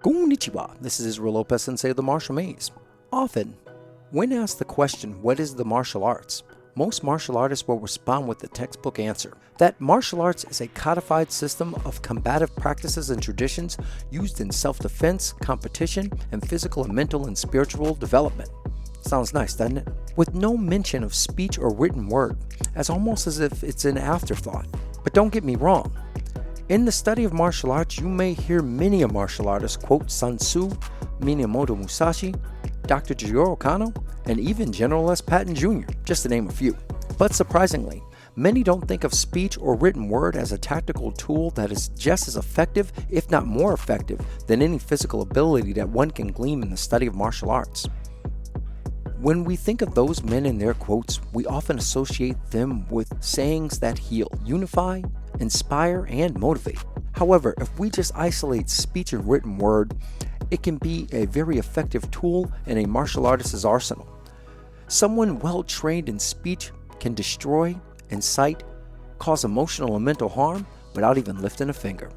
Konnichiwa, this is Israel Lopez, Sensei of the Martial Maze. Often, when asked the question, what is the martial arts? Most martial artists will respond with the textbook answer, that martial arts is a codified system of combative practices and traditions used in self-defense, competition, and physical and mental and spiritual development. Sounds nice, doesn't it? With no mention of speech or written word, as almost as if it's an afterthought. But don't get me wrong. In the study of martial arts, you may hear many a martial artist quote Sun Tzu, Minamoto Musashi, Dr. Jigoro Kano, and even General S. Patton Jr., just to name a few. But surprisingly, many don't think of speech or written word as a tactical tool that is just as effective, if not more effective, than any physical ability that one can glean in the study of martial arts. When we think of those men and their quotes, we often associate them with sayings that heal, unify, inspire, and motivate. However, if we just isolate speech and written word, it can be a very effective tool in a martial artist's arsenal. Someone well trained in speech can destroy, incite, cause emotional and mental harm without even lifting a finger.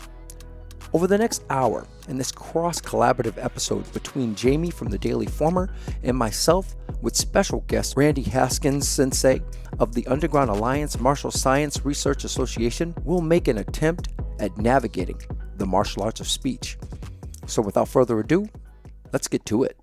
Over the next hour, in this cross-collaborative episode between Jamie from the Daily Former and myself, with special guest Randy Haskins, Sensei of the Underground Alliance Martial Science Research Association, we'll make an attempt at navigating the martial arts of speech. So without further ado, let's get to it.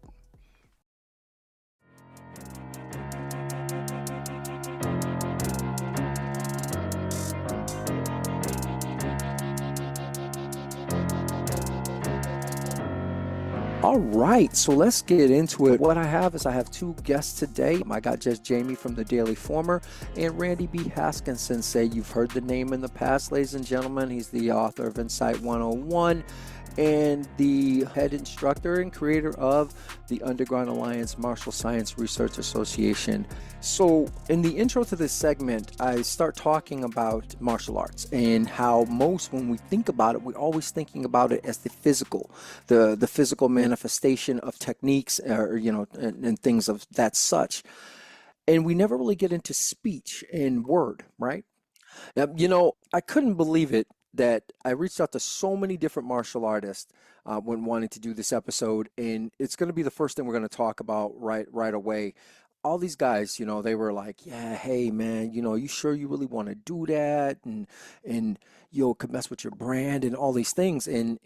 All right, so let's get into it. What I have two guests today. I got just Jamie from the Daily Former and Randy B. Haskins, Sensei. You've heard the name in the past, ladies and gentlemen. He's the author of Insight 101 and the head instructor and creator of the Underground Alliance Martial Science Research Association. So in the intro to this segment, I start talking about martial arts and how when we think about it, we're always thinking about it as the physical manifestation of techniques and things of that such. And we never really get into speech and word, right? Now, I couldn't believe it that I reached out to so many different martial artists when wanting to do this episode, and it's going to be the first thing we're going to talk about right away. All these guys, they were like, yeah, hey man, you sure you really want to do that, and could mess with your brand and all these things, and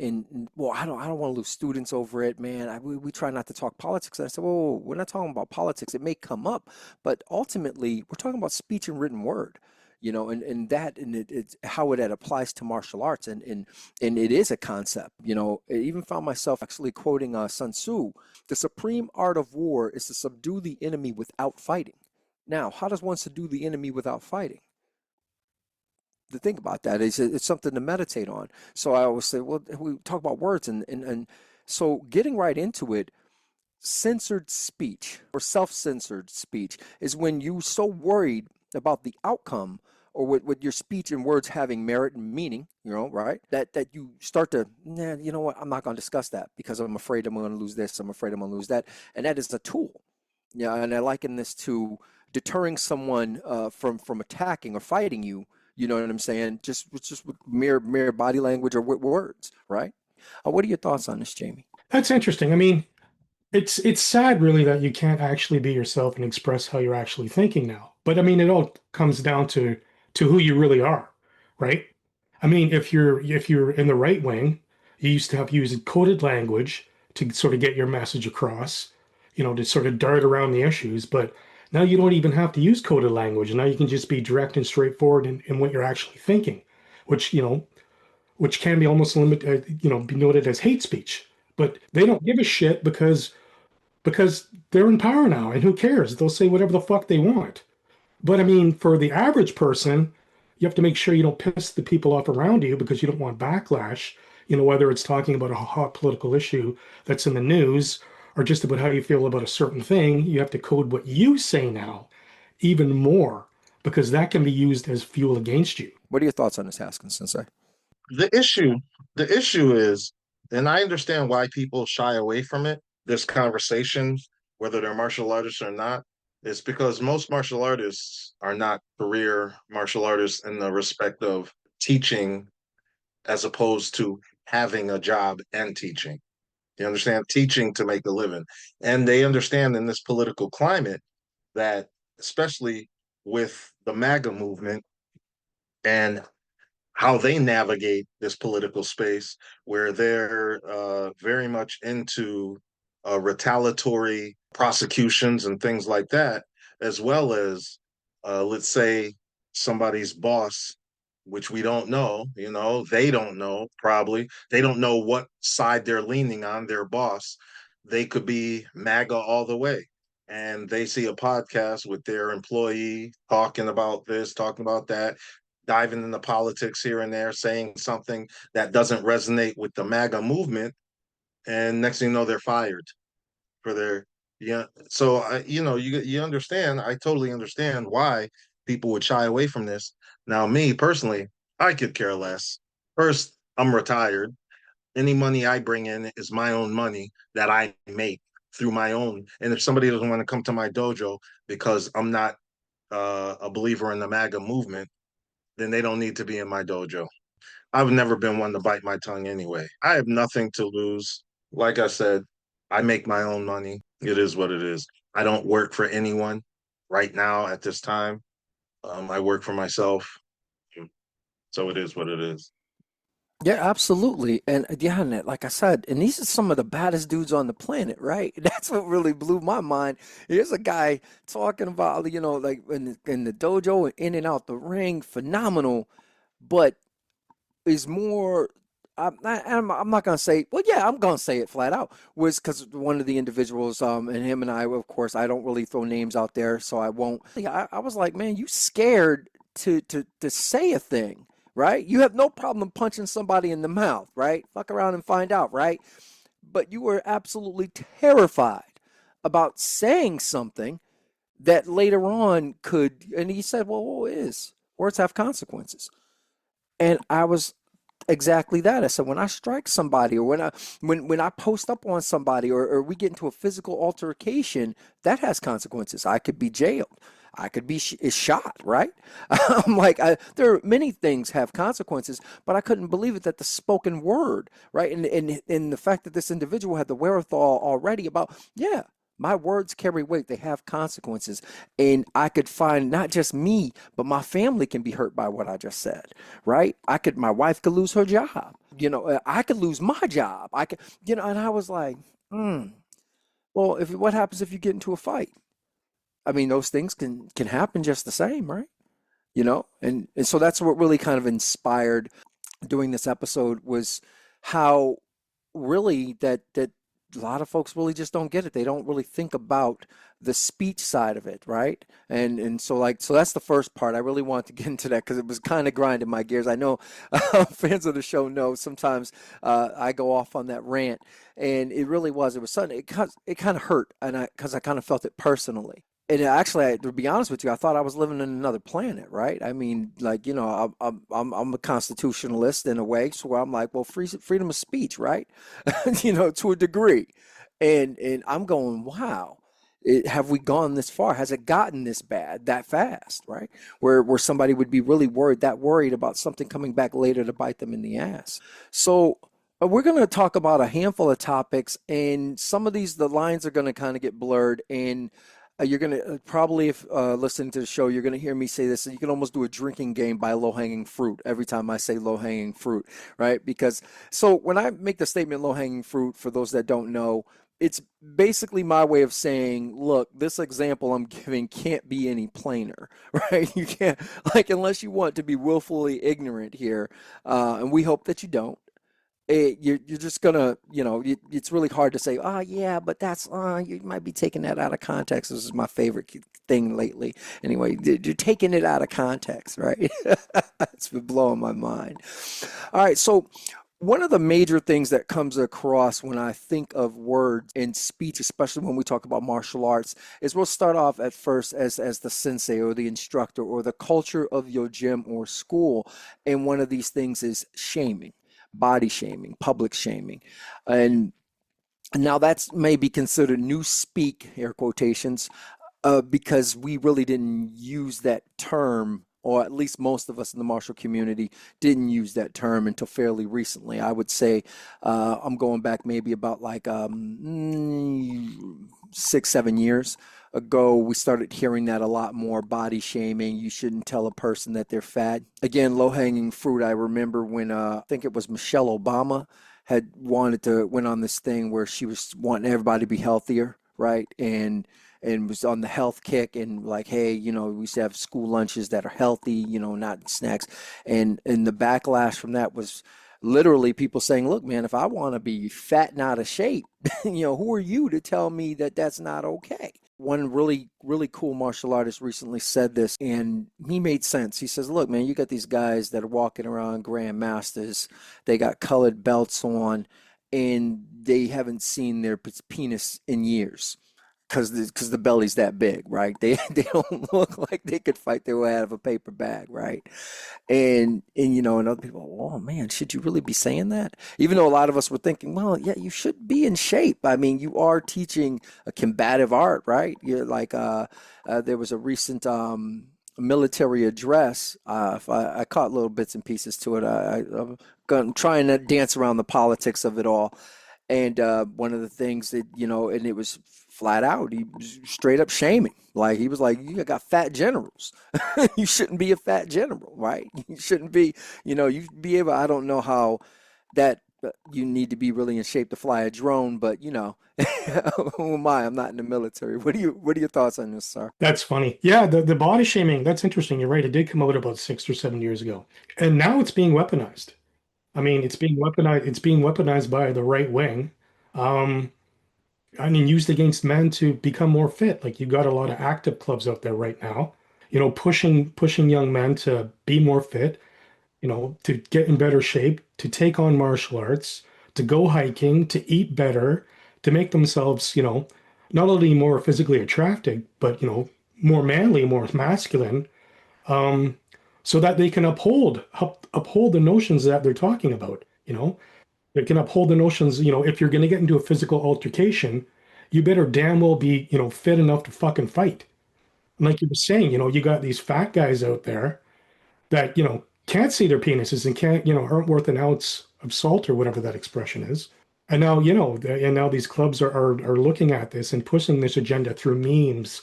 well, I don't want to lose students over it, man. We try not to talk politics. And I said, well, we're not talking about politics. It may come up, but ultimately, we're talking about speech and written word. It's how it applies to martial arts, and it is a concept. I even found myself actually quoting Sun Tzu: "The supreme art of war is to subdue the enemy without fighting." Now, how does one subdue the enemy without fighting? To think about that is it's something to meditate on. So I always say, well, we talk about words, and so getting right into it. Censored speech or self-censored speech is when you're so worried about the outcome or with your speech and words having merit and meaning, right? That you start to, you know what, I'm not going to discuss that because I'm afraid I'm going to lose this, I'm afraid I'm going to lose that. And that is a tool. Yeah, and I liken this to deterring someone from attacking or fighting you, you know what I'm saying? Just with mere body language or with words, right? What are your thoughts on this, Jamie? That's interesting. I mean, it's sad really that you can't actually be yourself and express how you're actually thinking now. But I mean, it all comes down to who you really are, right? I mean, if you're in the right wing, you used to have to use coded language to sort of get your message across, to sort of dart around the issues. But now you don't even have to use coded language. Now you can just be direct and straightforward in what you're actually thinking, which, which can be almost be noted as hate speech. But they don't give a shit because they're in power now, and who cares? They'll say whatever the fuck they want. But I mean, for the average person, you have to make sure you don't piss the people off around you because you don't want backlash, whether it's talking about a hot political issue that's in the news or just about how you feel about a certain thing. You have to code what you say now even more because that can be used as fuel against you. What are your thoughts on this, Haskins, Sensei? The issue, the issue is, and I understand why people shy away from it, this conversation, whether they're martial artists or not, is because most martial artists are not career martial artists in the respect of teaching as opposed to having a job and teaching. You understand? Teaching to make a living. And they understand in this political climate that, especially with the MAGA movement and how they navigate this political space, where they're very much into retaliatory prosecutions and things like that, as well as, let's say, somebody's boss, which we don't know, they don't know, probably. They don't know what side they're leaning on, their boss. They could be MAGA all the way. And they see a podcast with their employee talking about this, talking about that, diving into politics here and there, saying something that doesn't resonate with the MAGA movement, and next thing you know, they're fired for their yeah. So you understand. I totally understand why people would shy away from this. Now, me personally, I could care less. First, I'm retired. Any money I bring in is my own money that I make through my own. And if somebody doesn't want to come to my dojo because I'm not a believer in the MAGA movement, then they don't need to be in my dojo. I've never been one to bite my tongue anyway. I have nothing to lose. Like I said, I make my own money. It is what it is. I don't work for anyone right now at this time. I work for myself. So it is what it is. Yeah, absolutely. And yeah, and like I said, and these are some of the baddest dudes on the planet, right? That's what really blew my mind. Here's a guy talking about, like in the dojo and in and out the ring, phenomenal, but is more. I'm not gonna say. Well, yeah, I'm gonna say it flat out. Was because one of the individuals, and him and I, of course, I don't really throw names out there, so I won't. Yeah, I was like, man, you scared to say a thing, right? You have no problem punching somebody in the mouth, right? Fuck around and find out, right? But you were absolutely terrified about saying something that later on could. And he said, well, what is words have consequences, and I was exactly that. I said, when I strike somebody, or when I post up on somebody, or we get into a physical altercation, that has consequences. I could be jailed. I could be shot, right? I'm like, there are many things have consequences, but I couldn't believe it that the spoken word, right? And the fact that this individual had the wherewithal already about, yeah, my words carry weight. They have consequences. And I could find not just me, but my family can be hurt by what I just said, right? My wife could lose her job. I could lose my job. I could, and I was like, well, what happens if you get into a fight? I mean, those things can happen just the same, right? And so that's what really kind of inspired doing this episode was how really that a lot of folks really just don't get it. They don't really think about the speech side of it, right? And so that's the first part. I really wanted to get into that because it was kind of grinding my gears. I know fans of the show know sometimes I go off on that rant, and it really was. It was something. It kind of hurt, and because I kind of felt it personally. And actually, to be honest with you, I thought I was living in another planet, right? I mean, like, I'm a constitutionalist in a way, so I'm like, well, freedom of speech, right? To a degree. And I'm going, wow, have we gone this far? Has it gotten this bad that fast, right? Where somebody would be really worried about something coming back later to bite them in the ass. So we're going to talk about a handful of topics, and some of the lines are going to kind of get blurred, and you're going to probably, if listening to the show, you're going to hear me say this. You can almost do a drinking game by low-hanging fruit every time I say low-hanging fruit, right? So when I make the statement low-hanging fruit, for those that don't know, it's basically my way of saying, look, this example I'm giving can't be any plainer, right? You can't, like, unless you want to be willfully ignorant here, and we hope that you don't. You're just gonna, it's really hard to say, oh yeah, but that's, you might be taking that out of context. This is my favorite thing lately. Anyway, you're taking it out of context, right? It's been blowing my mind. All right, so one of the major things that comes across when I think of words and speech, especially when we talk about martial arts, is we'll start off at first as the sensei or the instructor or the culture of your gym or school. And one of these things is shaming, body shaming, public shaming. And now that's maybe considered new speak, air quotations, because we really didn't use that term or at least most of us in the martial community didn't use that term until fairly recently. I would say I'm going back maybe about like 6, 7 years ago. We started hearing that a lot more, body shaming. You shouldn't tell a person that they're fat. Again, low hanging fruit. I remember when I think it was Michelle Obama had went on this thing where she was wanting everybody to be healthier, right? And was on the health kick and like, hey, we used to have school lunches that are healthy, not snacks. And the backlash from that was literally people saying, look, man, if I want to be fat and out of shape, who are you to tell me that that's not okay? One really, really cool martial artist recently said this, and he made sense. He says, look, man, you got these guys that are walking around grandmasters, they got colored belts on, and they haven't seen their penis in years because the belly's that big, right? They don't look like they could fight their way out of a paper bag, right? And other people, oh man, should you really be saying that? Even though a lot of us were thinking, well, yeah, you should be in shape. I mean, you are teaching a combative art, right? You're like there was a recent military address. If I caught little bits and pieces to it. I'm trying to dance around the politics of it all. And one of the things that, and it was flat out, he was straight up shaming. Like, he was like, you got fat generals. You shouldn't be a fat general, right? You shouldn't be, you be able, I don't know how that you need to be really in shape to fly a drone, but, who am I? I'm not in the military. What are your thoughts on this, sir? That's funny. Yeah, the body shaming, that's interesting. You're right. It did come out about 6 or 7 years ago. And now it's being weaponized. I mean, it's being weaponized by the right wing. Um, I mean, used against men to become more fit. Like, you got a lot of active clubs out there right now, pushing young men to be more fit, to get in better shape, to take on martial arts, to go hiking, to eat better, to make themselves, not only more physically attractive, but, more manly, more masculine, um, so that they can uphold the notions that they're talking about, They can uphold the notions, if you're going to get into a physical altercation, you better damn well be, fit enough to fucking fight. And like you were saying, you got these fat guys out there that can't see their penises and can't aren't worth an ounce of salt or whatever that expression is. And now these clubs are looking at this and pushing this agenda through memes,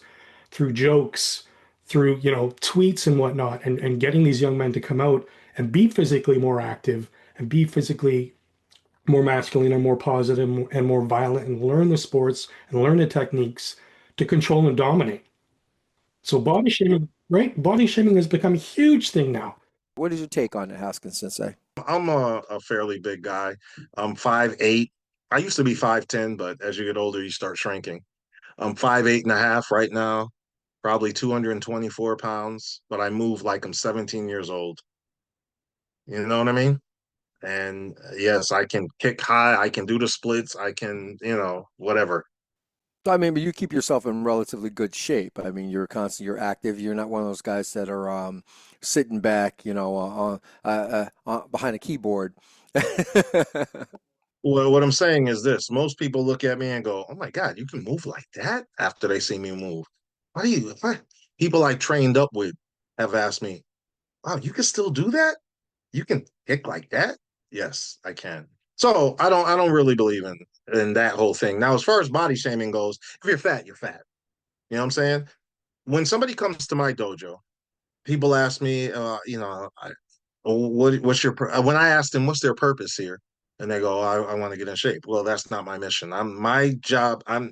through jokes, through tweets and whatnot, and getting these young men to come out and be physically more active and be physically more masculine and more positive and more violent and learn the sports and learn the techniques to control and dominate. So body shaming, right? Body shaming has become a huge thing now. What is your take on it, Haskins Sensei? I'm a fairly big guy. I'm 5'8". I used to be 5'10", but as you get older, you start shrinking. I'm 5'8" and a half right now, probably 224 pounds, but I move like I'm 17 years old. You know what I mean? And yes, I can kick high, I can do the splits, I can, whatever. I mean, but you keep yourself in relatively good shape. I mean, you're active. You're not one of those guys that are sitting back, behind a keyboard. Well, what I'm saying is this: most people look at me and go, "Oh my God, you can move like that?" After they see me move, why do you? Why? People I trained up with have asked me, "Wow, you can still do that? You can kick like that?" Yes, I can. So I don't really believe in that whole thing. Now, as far as body shaming goes, if you're fat, you're fat. You know what I'm saying? When somebody comes to my dojo, people ask me, what's your when I ask them what's their purpose here, and they go, I want to get in shape. Well, that's not my mission. My job. I'm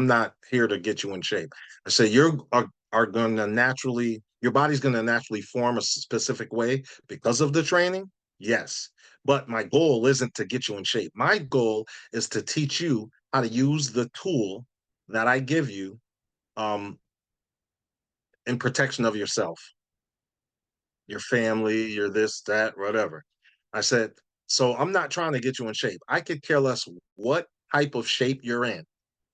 not here to get you in shape. I say are going to naturally your body's going to naturally form a specific way because of the training. Yes, but my goal isn't to get you in shape. My goal is to teach you how to use the tool that I give you um, in protection of yourself, your family, your this, that, whatever. I said, so I'm not trying to get you in shape. I could care less what type of shape you're in.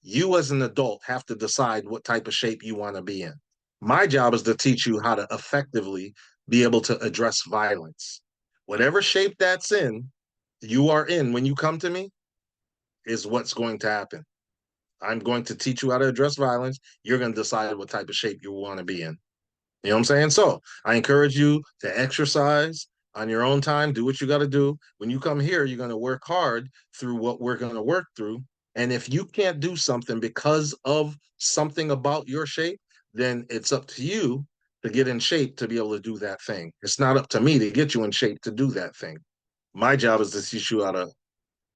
You as an adult have to decide what type of shape you want to be in. My job is to teach you how to effectively be able to address violence. Whatever shape that's in, you are in when you come to me is what's going to happen. I'm going to teach you how to address violence. You're going to decide what type of shape you want to be in. You know what I'm saying? So I encourage you to exercise on your own time, do what you got to do. When you come here, you're going to work hard through what we're going to work through. And if you can't do something because of something about your shape, then it's up to you to get in shape to be able to do that thing. It's not up to me to get you in shape to do that thing. My job is to teach you how to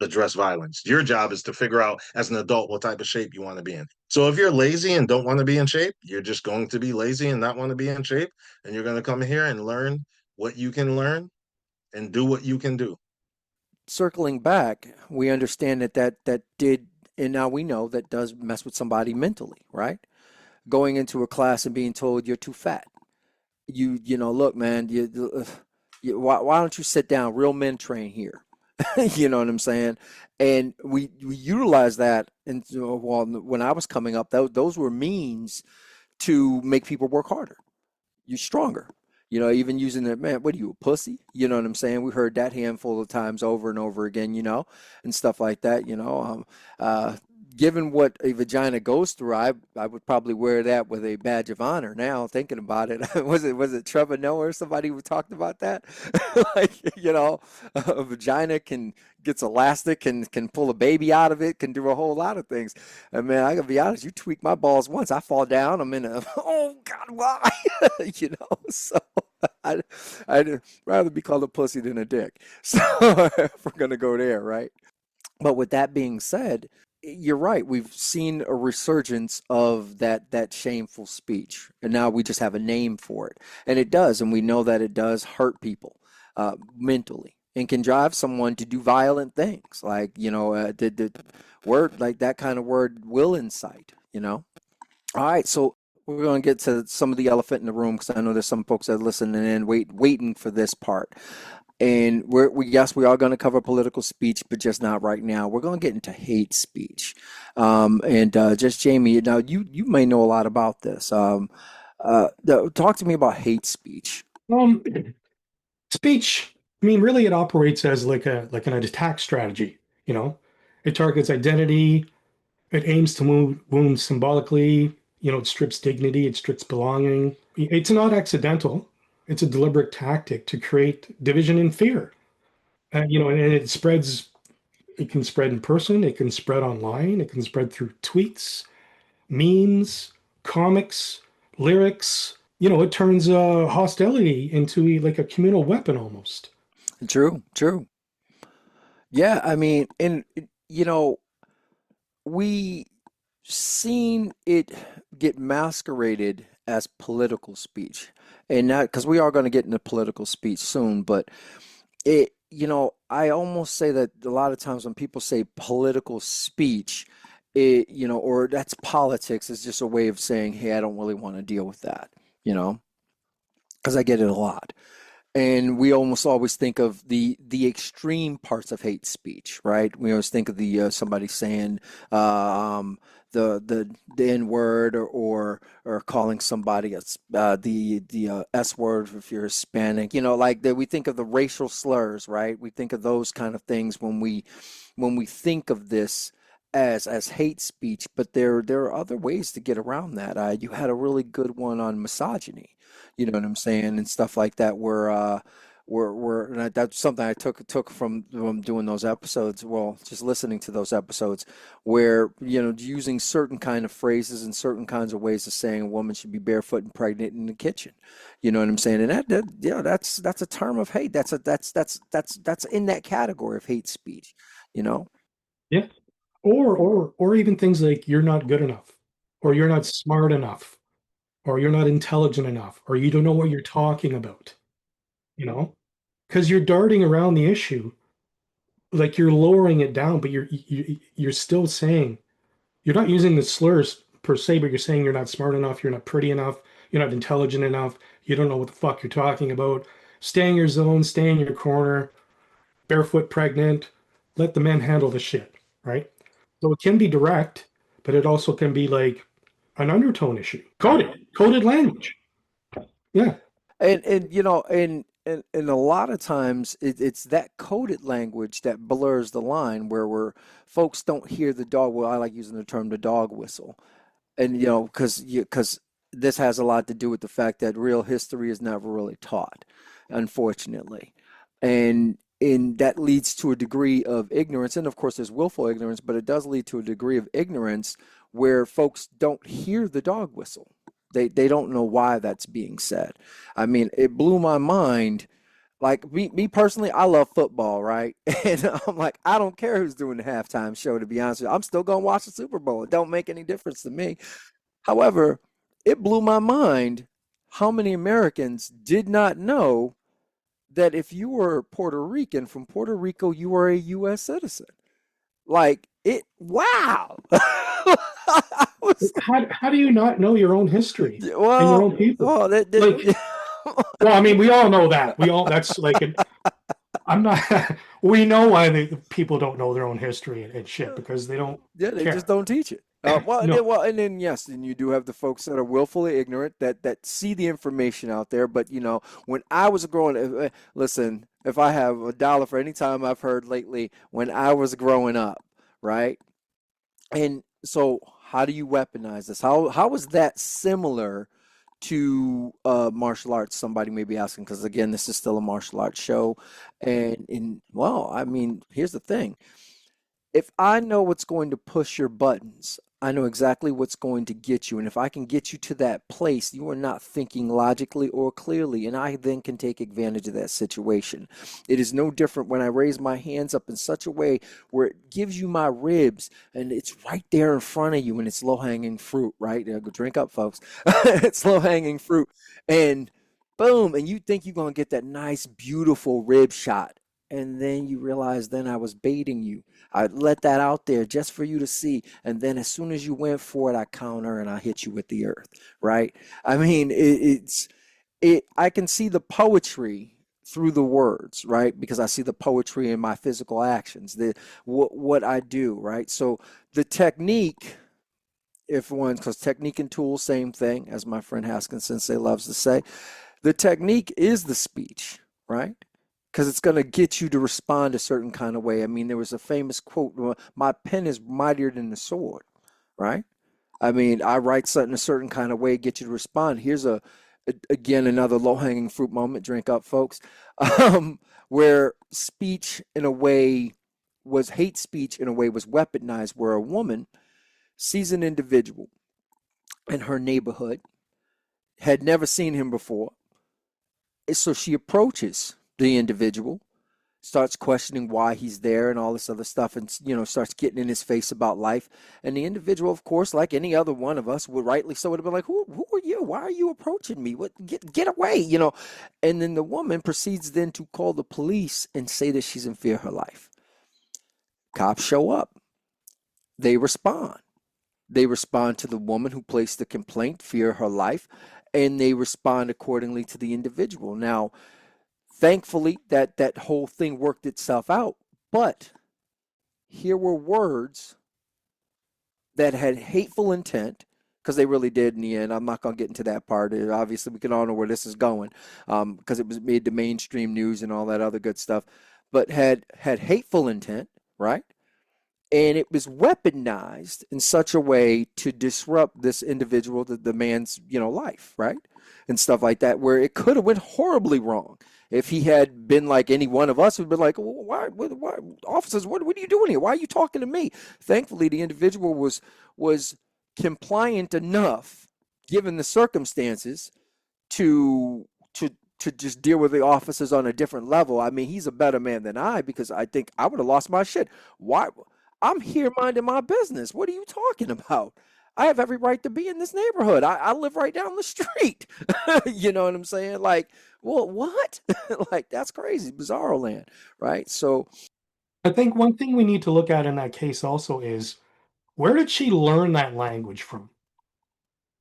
address violence. Your job is to figure out as an adult what type of shape you want to be in. So if you're lazy and don't want to be in shape, you're just going to be lazy and not want to be in shape. And you're going to come here and learn what you can learn and do what you can do. Circling back, we understand that did, and now we know that does mess with somebody mentally, right? Going into a class and being told you're too fat. Look, man, why don't you sit down? Real men train here. You know what I'm saying? And we utilize that. And well, when I was coming up, those were means to make people work harder. You're stronger. Even using the man, what are you, a pussy? You know what I'm saying? We heard that handful of times over and over again, and stuff like that. Given what a vagina goes through, I would probably wear that with a badge of honor now, thinking about it. Was it Trevor Noah or somebody who talked about that? Like, a vagina gets elastic, can pull a baby out of it, can do a whole lot of things. And man, I gotta be honest, you tweak my balls once, I fall down, I'm in a oh God, why? So I'd rather be called a pussy than a dick. So if we're gonna go there, right? But with that being said, you're right. We've seen a resurgence of that shameful speech, and now we just have a name for it, and it does, and we know that it does hurt people mentally, and can drive someone to do violent things, like the word, like that kind of word will incite. All right, so we're going to get to some of the elephant in the room because I know there's some folks that are listening and waiting for this part. And yes, we are going to cover political speech, but just not right now. We're going to get into hate speech. And just Jamie, now you may know a lot about this. Talk to me about hate speech. Um, Speech, I mean, really, it operates as like an attack strategy. You know, it targets identity. It aims to wound symbolically. It strips dignity. It strips belonging. It's not accidental. It's a deliberate tactic to create division and fear. And it spreads. It can spread in person. It can spread online. It can spread through tweets, memes, comics, lyrics. It turns hostility into like a communal weapon almost. True, true. Yeah, I mean, and we seen it get masqueraded as political speech, and not because we are going to get into political speech soon, but I almost say that a lot of times when people say political speech, or that's politics, is just a way of saying, hey, I don't really want to deal with that, you know, because I get it a lot. And we almost always think of the extreme parts of hate speech, right? We always think of the somebody saying the N word, or calling somebody the S word if you're Hispanic. Like that. We think of the racial slurs, right? We think of those kind of things when we think of this as hate speech. But there are other ways to get around that. You had a really good one on misogyny. You know what I'm saying, and stuff like that. Where and that's something I took from doing those episodes. Well, just listening to those episodes, where using certain kind of phrases and certain kinds of ways of saying a woman should be barefoot and pregnant in the kitchen. You know what I'm saying, and that's a term of hate. That's in that category of hate speech. You know. Yeah. Or even things like you're not good enough, or you're not smart enough, or you're not intelligent enough, or you don't know what you're talking about, you know? Because you're darting around the issue, like you're lowering it down, but you're still saying you're not using the slurs per se, but you're saying you're not smart enough, you're not pretty enough, you're not intelligent enough, you don't know what the fuck you're talking about. Stay in your zone, stay in your corner, barefoot pregnant, let the men handle the shit, right? So it can be direct, but it also can be like an undertone issue. Coded language. Yeah. And a lot of times it's that coded language that blurs the line where folks don't hear the dog. Well, I like using the term the dog whistle, and because this has a lot to do with the fact that real history is never really taught, unfortunately. And that leads to a degree of ignorance. And of course, there's willful ignorance, but it does lead to a degree of ignorance where folks don't hear the dog whistle. They don't know why that's being said. I mean, it blew my mind. Like me personally, I love football, right? And I'm like, I don't care who's doing the halftime show, to be honest with you. I'm still gonna watch the Super Bowl. It don't make any difference to me. However, it blew my mind how many Americans did not know that if you were Puerto Rican from Puerto Rico, you were a U.S. citizen. Like it, wow. I was, How do you not know your own history and your own people? well, Like, well, I mean, we all know that. We all that's like an I'm not. We know why people don't know their own history and shit because they don't yeah, they just care. don't teach it. No, And then yes, and you do have the folks that are willfully ignorant that see the information out there. But you know, when I was growing, listen, if I have a dollar for any time I've heard lately, when I was growing up, right? And so, how do you weaponize this? How is that similar to martial arts? Somebody may be asking, because again, this is still a martial arts show, and in well, I mean, here's the thing. If I know what's going to push your buttons, I know exactly what's going to get you. And if I can get you to that place, you are not thinking logically or clearly. And I then can take advantage of that situation. It is no different when I raise my hands up in such a way where it gives you my ribs and it's right there in front of you and it's low hanging fruit, right? Go drink up, folks. It's low hanging fruit. And boom. And you think you're going to get that nice, beautiful rib shot. And then you realize then I was baiting you. I let that out there just for you to see. And then as soon as you went for it, I counter and I hit you with the earth, right? I mean, I can see the poetry through the words, right? Because I see the poetry in my physical actions, what I do, right? So the technique, if one, because technique and tool, same thing, as my friend Haskins Sensei loves to say, the technique is the speech, right? Because it's going to get you to respond a certain kind of way. I mean, there was a famous quote, my pen is mightier than the sword, right? I mean, I write something a certain kind of way, get you to respond. Here's again, another low-hanging fruit moment, drink up, folks, where speech in a way hate speech in a way was weaponized, where a woman sees an individual in her neighborhood, had never seen him before, so she approaches the individual, starts questioning why he's there and all this other stuff, and starts getting in his face about life. And the individual, of course, like any other one of us, would rightly so would have been like, who are you? Why are you approaching me? What, get away, And then the woman proceeds then to call the police and say that she's in fear of her life. Cops show up. They respond. They respond to the woman who placed the complaint, fear of her life, and they respond accordingly to the individual. Now, thankfully, that whole thing worked itself out, but here were words that had hateful intent, because they really did in the end. I'm not going to get into that part. Obviously, we can all know where this is going, because it was made to mainstream news and all that other good stuff, but had hateful intent, right? And it was weaponized in such a way to disrupt this individual, the man's life, right, and stuff like that, where it could have went horribly wrong if he had been like any one of us who'd been like, well, why officers, what are you doing here, why are you talking to me? Thankfully the individual was compliant enough, given the circumstances, to to just deal with the officers on a different level. I mean, he's a better man than I, because I think I would have lost my shit. Why? I'm here minding my business. What are you talking about? I have every right to be in this neighborhood. I live right down the street. You know what I'm saying? Like, well, what? Like, that's crazy. Bizarro land, right? So, I think one thing we need to look at in that case also is where did she learn that language from?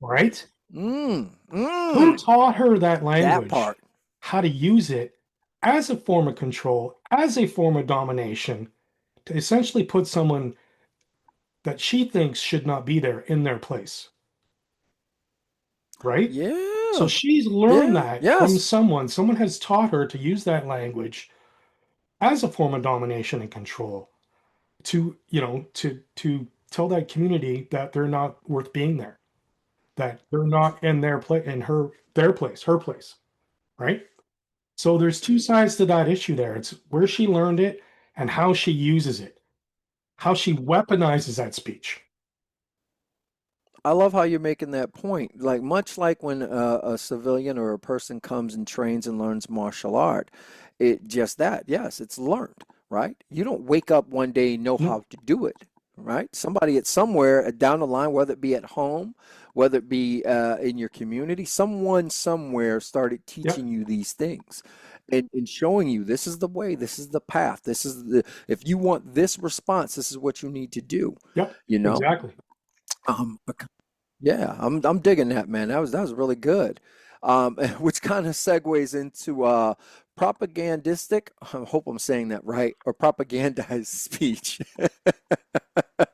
Right? mm, Who mm, taught her that that language? part. How to use it as a form of control, as a form of domination, to essentially put someone that she thinks should not be there in their place, right? So Yeah. she's learned Yeah. that from Yes. someone. Someone has taught her to use that language as a form of domination and control to, to tell that community that they're not worth being there. that they're not in their place, her place, right? So there's two sides to that issue there. It's where she learned it and how she uses it, how she weaponizes that speech. I love how you're making that point. Like much like when a civilian or a person comes and trains and learns martial art, it just that. Yes, it's learned, right? You don't wake up one day and know No, how to do it, right? Somebody at somewhere down the line, whether it be at home, whether it be in your community, someone somewhere started yep, teaching you these things and showing you this is the way, this is the path, this is the if you want this response, this is what you need to do, yep, you know? exactly. Bec- yeah, I'm digging that, man. That was really good. Which kind of segues into propagandistic. I hope I'm saying that right, or propagandized speech.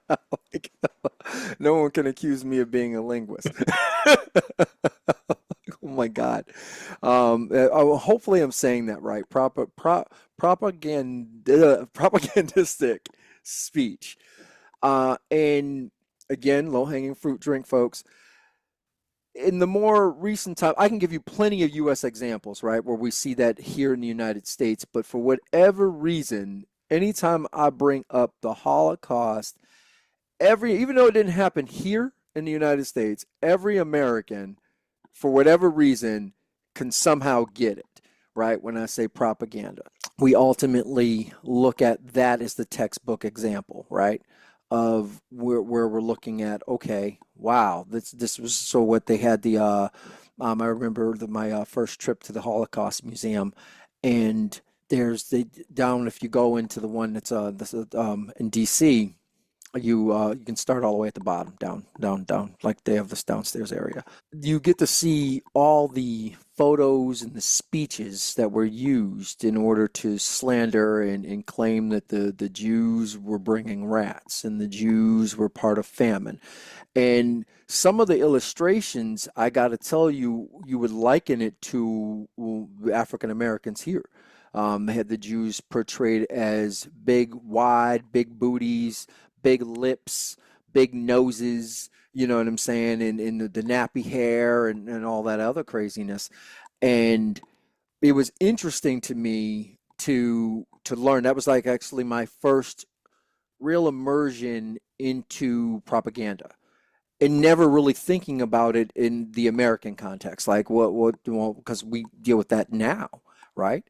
Like, no one can accuse me of being a linguist. Oh my God. Hopefully I'm saying that right. Propagandistic speech. And again, low-hanging fruit drink, folks. In the more recent time, I can give you plenty of US examples, right, where we see that here in the United States. But for whatever reason, anytime I bring up the Holocaust, even though it didn't happen here in the United States, every American, for whatever reason, can somehow get it, right? When I say propaganda, we ultimately look at that as the textbook example, right? Of where we're looking at, okay, wow, this was so what they had I remember my first trip to the Holocaust Museum, and there's the down if you go into the one that's in DC, you can start all the way at the bottom, down, like they have this downstairs area. You get to see all the photos and the speeches that were used in order to slander and claim that the Jews were bringing rats and the Jews were part of famine. And some of the illustrations, I got to tell you, you would liken it to African Americans here. They had the Jews portrayed as big, wide, big booties, big lips, big noses, you know what I'm saying, and the nappy hair and all that other craziness. And it was interesting to me to learn. That was like actually my first real immersion into propaganda and never really thinking about it in the American context. Like well, because we deal with that now, right?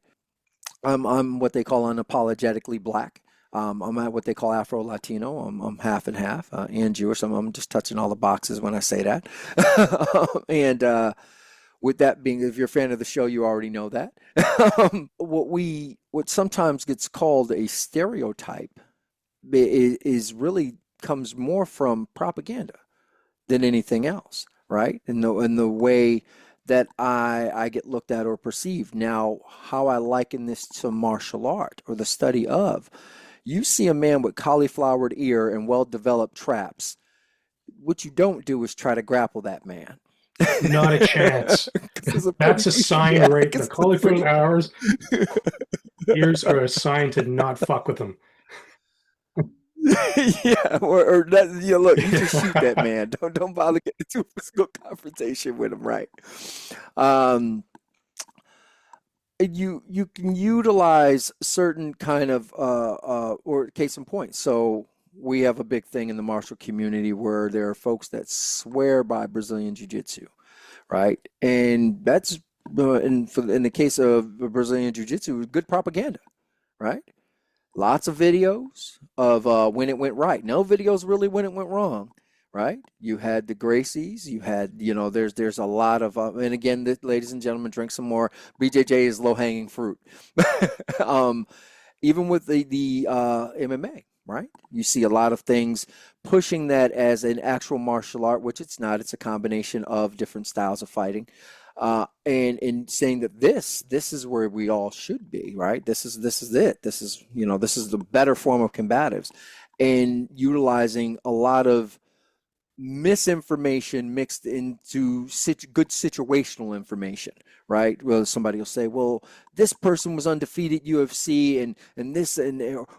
I'm what they call unapologetically black. I'm at what they call Afro Latino. I'm half and half and Jewish. I'm just touching all the boxes when I say that. And with that being, if you're a fan of the show, you already know that. What sometimes gets called a stereotype is really comes more from propaganda than anything else, right? In the way that I get looked at or perceived. Now, how I liken this to martial art or the study of, you see a man with cauliflowered ear and well-developed traps. What you don't do is try to grapple that man. Not a chance. 'Cause it's a That's pretty, a sign, yeah, right? The 'cause it's a cauliflower pretty, hours ears are a sign to not fuck with them. yeah, or that, yeah, look, you just shoot that man. Don't bother getting into a physical confrontation with him, right? Um, you can utilize certain kind of or case in point. So we have a big thing in the martial community where there are folks that swear by Brazilian Jiu-Jitsu, right? And that's in the case of Brazilian Jiu-Jitsu, good propaganda, right? Lots of videos of when it went right. No videos really when it went wrong, right? You had the Gracies. You had, there's a lot of, and again, ladies and gentlemen, drink some more. BJJ is low hanging fruit. um, Even with the MMA, right? You see a lot of things pushing that as an actual martial art, which it's not. It's a combination of different styles of fighting, and saying that this is where we all should be, right? This is it. This is the better form of combatives, and utilizing a lot of misinformation mixed into good situational information, right? Well, somebody will say, "Well, this person was undefeated UFC, and this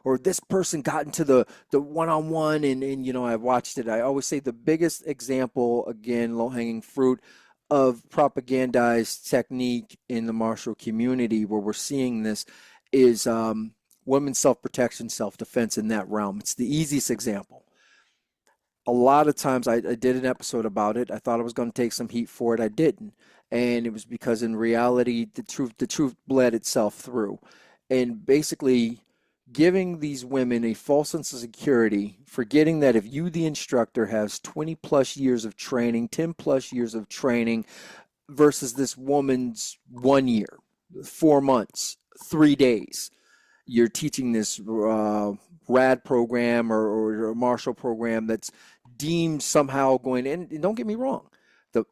or this person got into the one-on-one, and I watched it." I always say the biggest example, again, low-hanging fruit of propagandized technique in the martial community, where we're seeing this, is women's self-protection, self-defense in that realm. It's the easiest example. A lot of times I did an episode about it. I thought I was going to take some heat for it. I didn't. And it was because in reality, the truth bled itself through. And basically giving these women a false sense of security, forgetting that if you, the instructor, has 20 plus years of training, 10 plus years of training versus this woman's 1 year, 4 months, 3 days, you're teaching this rad program or a martial program that's deemed somehow going in. And don't get me wrong,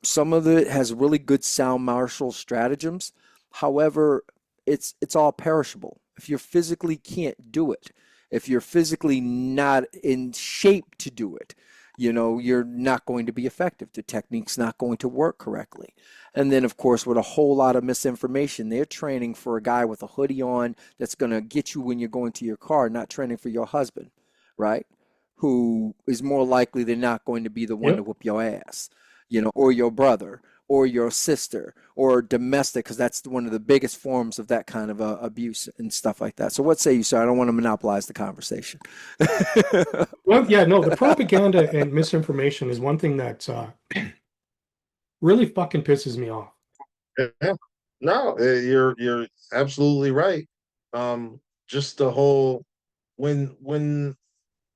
some of it has really good sound martial stratagems. However, it's all perishable. If you physically can't do it, if you're physically not in shape to do it, you're not going to be effective. The technique's not going to work correctly. And then, of course, with a whole lot of misinformation, they're training for a guy with a hoodie on that's going to get you when you're going to your car, not training for your husband, right? Who is more likely than not going to be the one to Yep. whoop your ass, or your brother or your sister or domestic, because that's one of the biggest forms of that kind of abuse and stuff like that. So what say you, sir? I don't want to monopolize the conversation. Well, yeah, no, the propaganda and misinformation is one thing that really fucking pisses me off. Yeah. No, you're absolutely right. Just the whole when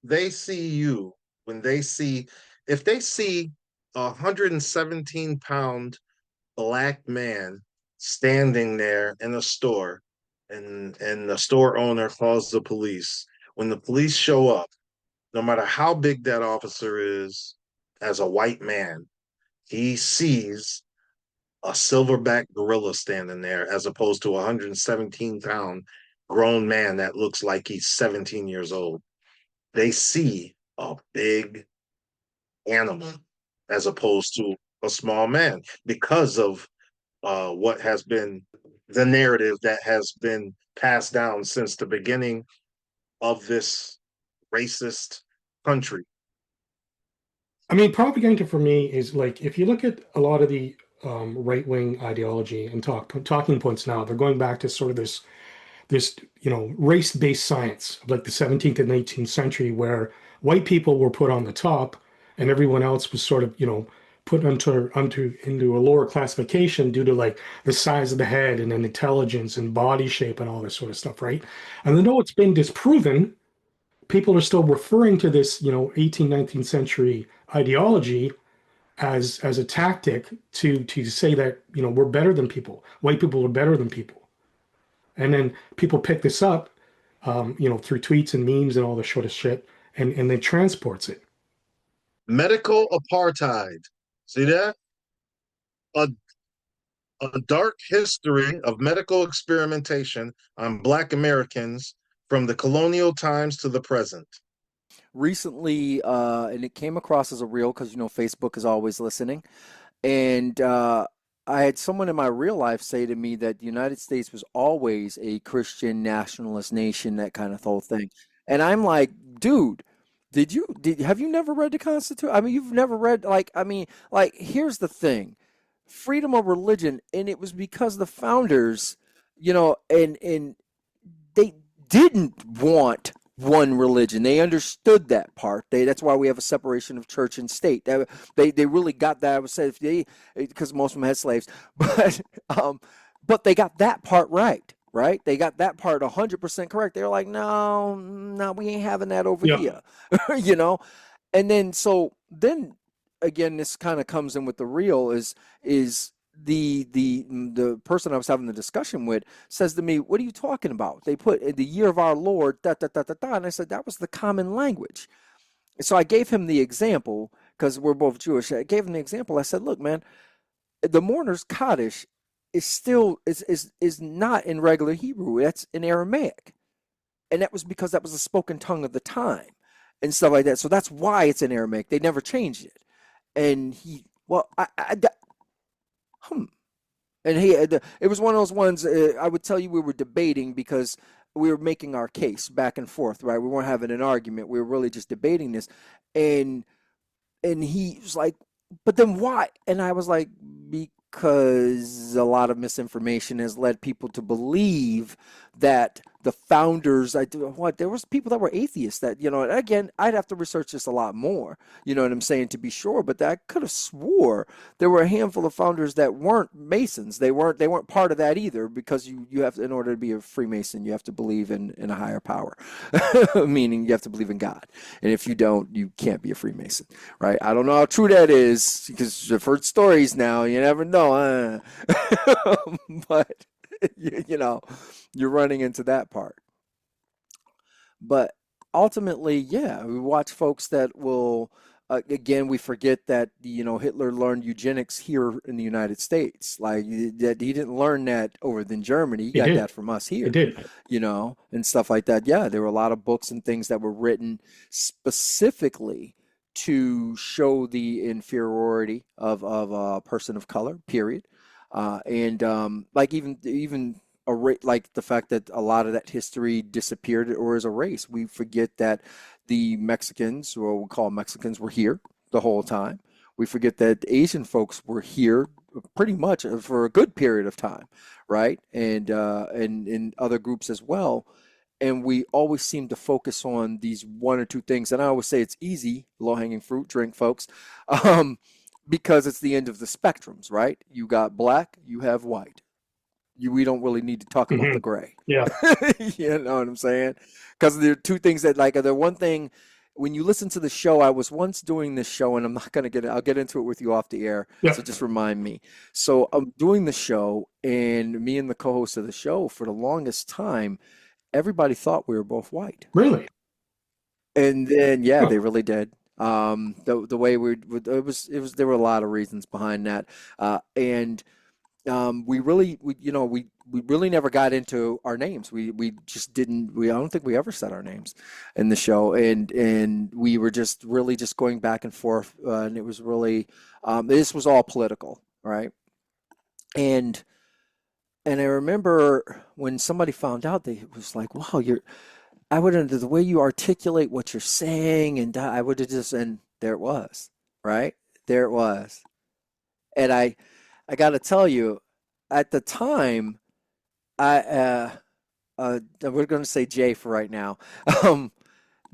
they see you, when they see if they see a 117-pound black man standing there in a store, and the store owner calls the police. When the police show up, no matter how big that officer is, as a white man, he sees a silverback gorilla standing there as opposed to a 117-pound grown man that looks like he's 17 years old. They see a big animal as opposed to a small man because of what has been the narrative that has been passed down since the beginning of this racist country. I mean, propaganda for me is like if you look at a lot of the right-wing ideology and talking points now, they're going back to sort of this race-based science of like the 17th and 18th century where white people were put on the top and everyone else was sort of put into a lower classification due to like the size of the head and then intelligence and body shape and all this sort of stuff, right? And though it's been disproven, people are still referring to this 18th, 19th century ideology as a tactic to say that we're better than people, white people are better than people. And then people pick this up, through tweets and memes and all this sort of shit, and then transports it. Medical apartheid. See that? A, a dark history of medical experimentation on Black Americans from the colonial times to the present. Recently, and it came across as a reel because Facebook is always listening. And I had someone in my real life say to me that the United States was always a Christian nationalist nation, that kind of whole thing. And I'm like, dude, have you never read the Constitution? I mean, you've never read, like, here's the thing, freedom of religion. And it was because the founders, and they didn't want one religion. They understood that part. That's why we have a separation of church and state. They really got that. I would say because most of them had slaves, but they got that part right. Right? They got that part 100% correct. They're like, no, no, we ain't having that over here, And then again, this kind of comes in with the real is the person I was having the discussion with says to me, "What are you talking about? They put in the year of our Lord, da da da da da," and I said that was the common language. So I gave him the example because we're both Jewish. I gave him the example. I said, "Look, man, the mourner's Kaddish is still is not in regular Hebrew. That's in Aramaic, and that was because that was the spoken tongue of the time and stuff like that. So that's why it's in Aramaic. They never changed it." And he, well, hmm. And it was one of those ones. I would tell you we were debating because we were making our case back and forth, right? We weren't having an argument. We were really just debating this, and he was like, "But then why?" And I was like, "Because a lot of misinformation has led people to believe that the founders, there was people that were atheists that, again, I'd have to research this a lot more, you know what I'm saying, to be sure, but I could have swore there were a handful of founders that weren't Masons. They weren't part of that either, because you have to, in order to be a Freemason, you have to believe in a higher power, meaning you have to believe in God. And if you don't, you can't be a Freemason, right? I don't know how true that is because I've heard stories now. You never know, but you know, you're running into that part. But ultimately, yeah, we watch folks that will. Again, we forget that Hitler learned eugenics here in the United States. Like that, he didn't learn that over in Germany. He He got did. that from us He here, did. and stuff like that. Yeah, there were a lot of books and things that were written specifically to show the inferiority of a person of color, period. And like even like the fact that a lot of that history disappeared or is erased. We forget that the Mexicans, or what we call Mexicans, were here the whole time. We forget that Asian folks were here pretty much for a good period of time, right? And other groups as well. And we always seem to focus on these one or two things. And I always say it's easy, low hanging fruit, drink, folks, um, because it's the end of the spectrums, right? You got black, you have white. We don't really need to talk about the Hmm. gray. Yeah. You know what I'm saying? Because there are two things that, like, the one thing, when you listen to the show, I was once doing this show, and I'm not going to I'll get into it with you off the air. Yeah. So just remind me. So I'm doing the show, and me and the co-host of the show, for the longest time, everybody thought we were both white. Really? And then, yeah, Huh. they really did. The way there were a lot of reasons behind that. And we really we really never got into our names. We just didn't. I don't think we ever said our names in the show, and we were just really just going back and forth, and it was really this was all political, right? And I remember when somebody found out, they it was like, "Wow, you're." I would have the way you articulate what you're saying, and I would have just, and there it was, right? There it was, and I got to tell you, at the time. I we're going to say Jay for right now. Um,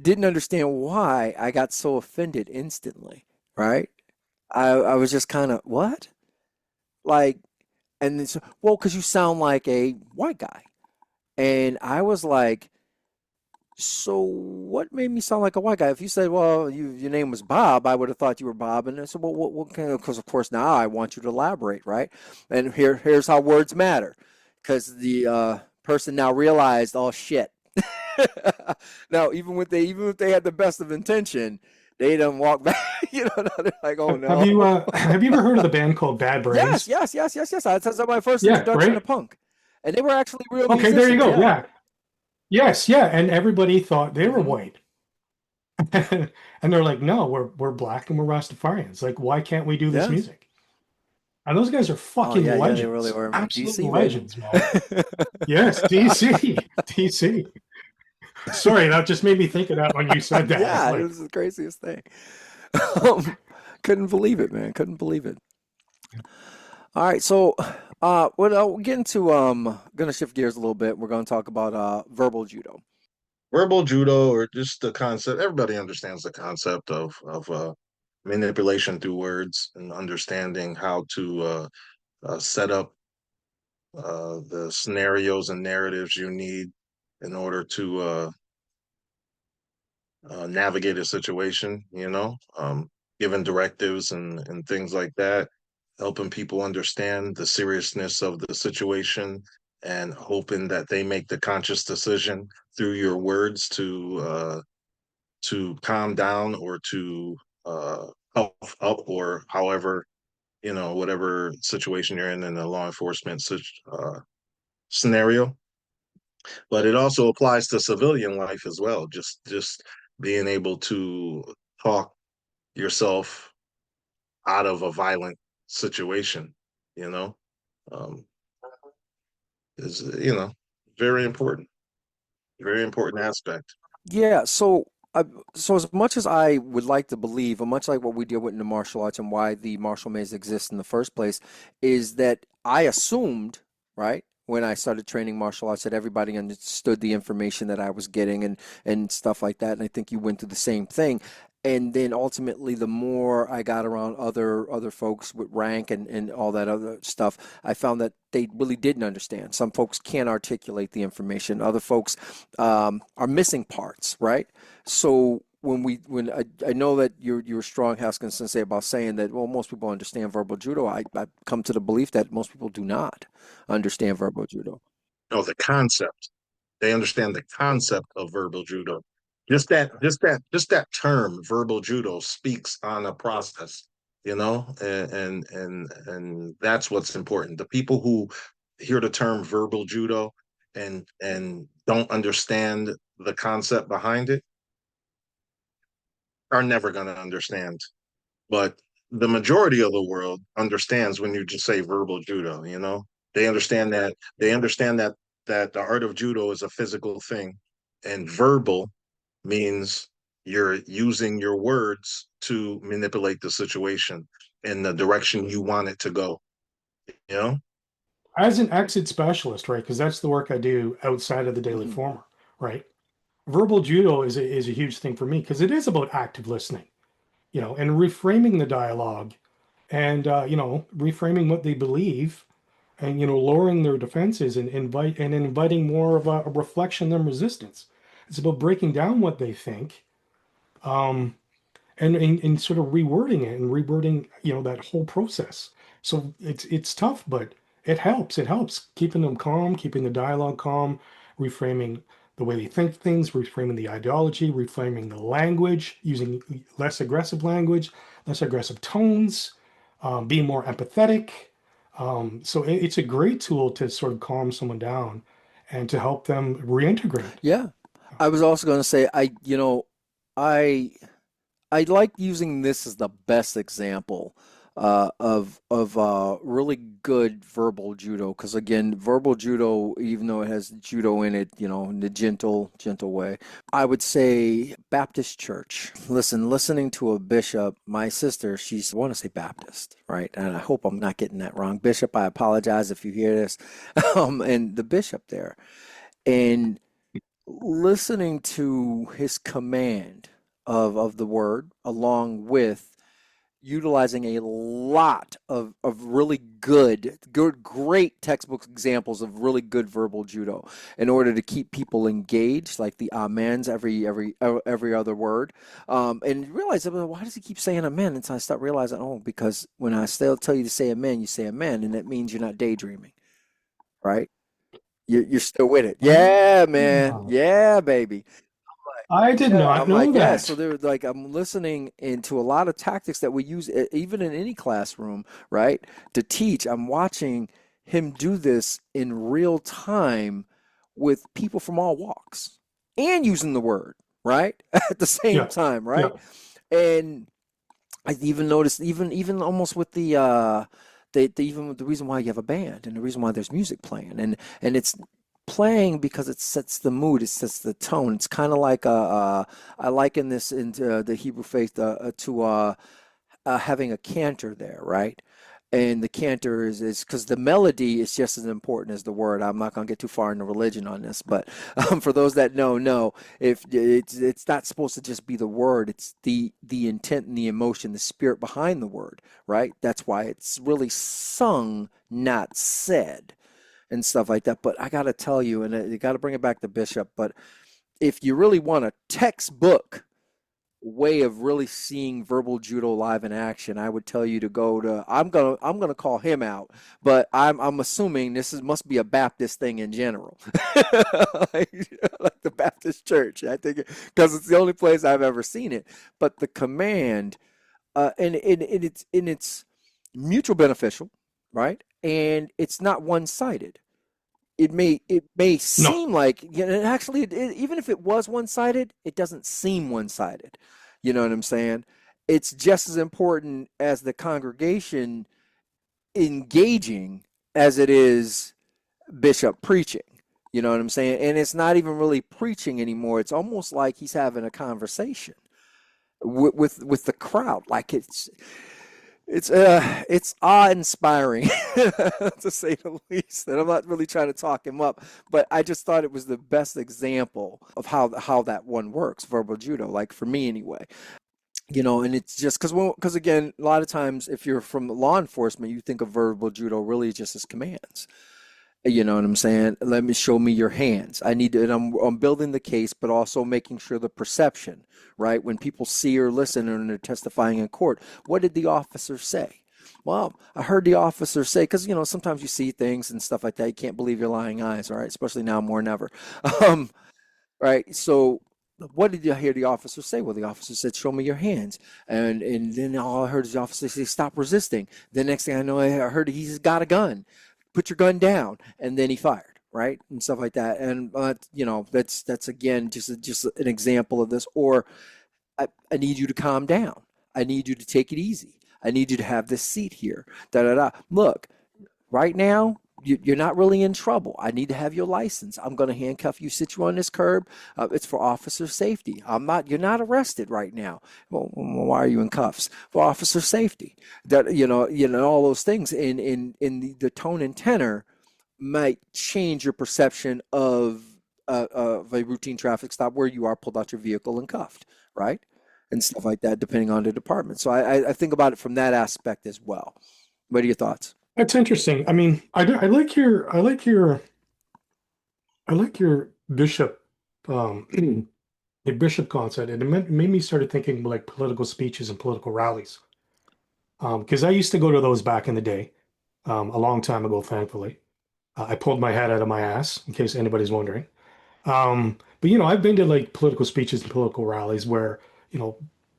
didn't understand why I got so offended instantly, right? I was just kind of what? Like, and it's well, because you sound like a white guy, and I was like, so what made me sound like a white guy? If you said, well, your name was Bob, I would have thought you were Bob, and I said, well, what kind of? Because of course now I want you to elaborate, right? And here's how words matter, because the person now realized, oh shit. Now, even if they had the best of intention, they don't walk back. They're like, oh Have no. you have you ever heard of the band called Bad Yes, Brains? yes, yes, yes, yes. That's my first Yeah, introduction to right? punk, and they were actually real Okay, there you musicians. go. Yeah. Yeah. Yes, yeah. And everybody thought they were Hmm. white. And they're like, no, we're black and we're Rastafarians. Like, why can't we do this Yeah. music? And those guys are Oh fucking yeah, yeah. They really legends. were, man. Absolute DC, baby. legends, man. Yes, DC. DC. Sorry, that just made me think of that when you said that. It's Yeah, it like, was the craziest thing. Um, couldn't believe it, man. Couldn't believe it. All right, so what I'll get into gonna shift gears a little bit. We're gonna talk about verbal judo. Verbal judo, or just the concept. Everybody understands the concept of manipulation through words and understanding how to set up the scenarios and narratives you need in order to navigate a situation, giving directives and things like that, helping people understand the seriousness of the situation and hoping that they make the conscious decision through your words to calm down or to help up, or however, whatever situation you're in a law enforcement scenario. But it also applies to civilian life as well. Just being able to talk yourself out of a violent situation, you know, um, is, very important aspect. Yeah, so as much as I would like to believe, and much like what we deal with in the martial arts and why the martial maze exists in the first place, is that I assumed, right, when I started training martial arts, that everybody understood the information that I was getting and stuff like that. And I think you went through the same thing. And then ultimately, the more I got around other folks with rank and all that other stuff, I found that they really didn't understand. Some folks can't articulate the information. Other folks are missing parts, right? So when I know that you're strong, Haskins Sensei, about saying that, well, most people understand verbal judo. I come to the belief that most people do not understand verbal judo. No, the concept. They understand the concept of verbal judo. Just that term, verbal judo, speaks on a process, and that's what's important. The people who hear the term verbal judo and don't understand the concept behind it are never going to understand. But the majority of the world understands when you just say verbal judo, they understand that the art of judo is a physical thing, and verbal means you're using your words to manipulate the situation in the direction you want it to go, you know? As an exit specialist, right? Because that's the work I do outside of the daily Hmm. former, right? Verbal judo is a huge thing for me because it is about active listening, and reframing the dialogue and reframing what they believe and lowering their defenses and inviting more of a reflection than resistance. It's about breaking down what they think, um, and sort of rewording it and rewording that whole process. So it's tough, but it helps keeping them calm, keeping the dialogue calm, reframing the way they think things, reframing the ideology, reframing the language, using less aggressive language, less aggressive tones, being more empathetic. So it's a great tool to sort of calm someone down and to help them reintegrate. Yeah. I was also going to say, I I like using this as the best example of really good verbal judo, because again, verbal judo, even though it has judo in it, in the gentle way, I would say Baptist church. Listening to a bishop, my sister, she's, I want to say Baptist, right? And I hope I'm not getting that wrong. Bishop, I apologize if you hear this. And the bishop there, and listening to his command of the word, along with utilizing a lot of really great textbook examples of really good verbal judo in order to keep people engaged, like the amens every other word, and realize, well, why does he keep saying amen? And so I start realizing, oh, because when I still tell you to say amen, you say amen, and that means you're not daydreaming, right? You're still with it. Yeah, man. Ah, Yeah, baby. I did Yeah, not I'm know like, yeah. So that. they're like, I'm listening into a lot of tactics that we use even in any classroom, right? To teach. I'm watching him do this in real time with people from all walks and using the word, right? At the same Yeah, time, yeah. right? And I even noticed, even almost with even the reason why you have a band and the reason why there's music playing, and it's playing because it sets the mood, it sets the tone. It's kind of like I liken this into the Hebrew faith to having a cantor there, right? And the cantor is because the melody is just as important as the word. I'm not going to get too far into religion on this, but for those that know, if it's not supposed to just be the word, it's the intent and the emotion, the spirit behind the word, right? That's why it's really sung, not said, and stuff like that. But I got to tell you, and you got to bring it back to Bishop, but if you really want a textbook way of really seeing verbal judo live in action, I would tell you to go to. I'm gonna call him out, but I'm assuming this must be a Baptist thing in general, like, like the Baptist church. I think because it's the only place I've ever seen it. But the command, and it's mutual beneficial, right? And it's not one sided. It may No, seem like, actually, even if it was one sided, it doesn't seem one sided. You know what I'm saying? it's just as important as the congregation engaging as it is Bishop preaching. You know what I'm saying? And it's not even really preaching anymore. It's almost like he's having a conversation with the crowd. Like it's awe-inspiring to say the least. And I'm not really trying to talk him up, but I just thought it was the best example of how that one works, verbal judo, like for me anyway. You know, and it's just because again, a lot of times if you're from law enforcement, you think of verbal judo really just as commands. You know what I'm saying? Let me show me your hands. I need to, and I'm building the case, but also making sure the perception, right? When people see or listen and they're testifying in court, what did the officer say? Well, I heard the officer say, because you know sometimes you see things and stuff like that. You can't believe your lying eyes, all right? Especially now more than ever. Um, right? So what did you hear the officer say? Well, the officer said, "Show me your hands," and then all I heard is the officer say, "Stop resisting." The next thing I know, I heard he's got a gun. Put your gun down, and then he fired, right, and stuff like that. And you know, that's again just an example of this. Or I need you to calm down. I need you to take it easy. I need you to have this seat here. Da da da. Look, right now, you're not really in trouble. I need to have your license. I'm going to handcuff you, sit you on this curb. It's for officer safety. You're not arrested right now. Well, why are you in cuffs? For officer safety. That, all those things in the tone and tenor might change your perception of a routine traffic stop where you are pulled out your vehicle and cuffed, right? And stuff like that, depending on the department. So I think about it from that aspect as well. What are your thoughts? That's interesting. I mean, I like your bishop, your bishop concept, and made me started thinking like political speeches and political rallies. Because I used to go to those back in the day, a long time ago, thankfully. I pulled my head out of my ass, in case anybody's wondering. But I've been to like political speeches and political rallies where, you know,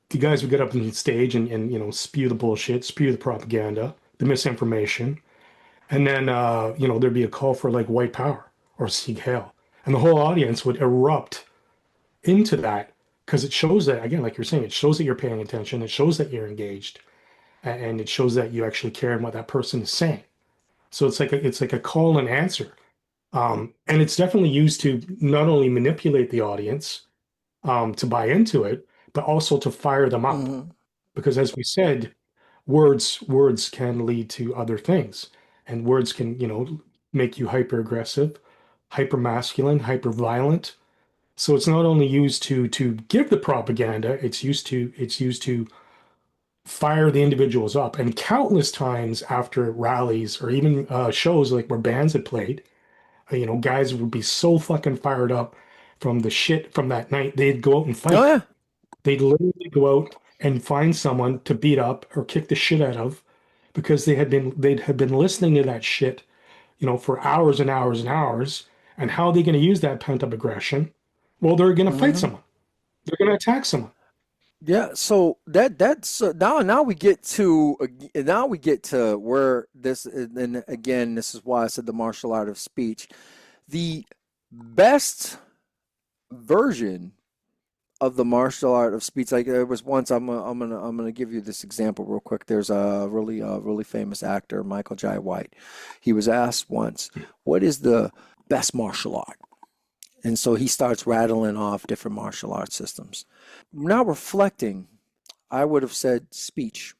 the guys would get up on the stage and spew the bullshit, spew the propaganda, the misinformation. And then, there'd be a call for like white power or Sieg Heil. And the whole audience would erupt into that because it shows that, again, like you're saying, it shows that you're paying attention. It shows that you're engaged and it shows that you actually care in what that person is saying. So it's like a call and answer. And it's definitely used to not only manipulate the audience to buy into it, but also to fire them up. Mm-hmm. Because as we said, words can lead to other things, and words can make you hyper aggressive, hyper masculine, hyper violent. So it's not only used to give the propaganda, it's used to fire the individuals up. And countless times after rallies or even shows like where bands had played, guys would be so fucking fired up from the shit from that night, they'd go out and Oh fight. yeah. They'd literally go out and find someone to beat up or kick the shit out of because they'd been listening to that shit, for hours and hours and hours. And how are they going to use that pent up aggression? Well, they're going to fight Mm-hmm. someone. They're going to attack someone. Yeah, so that's now we get to where this, and again this is why I said the martial art of speech. The best version of the martial art of speech, like there was once, I'm gonna give you this example real quick. There's a really famous actor, Michael Jai White. He was asked once, what is the best martial art? And so he starts rattling off different martial art systems. Now reflecting, I would have said speech.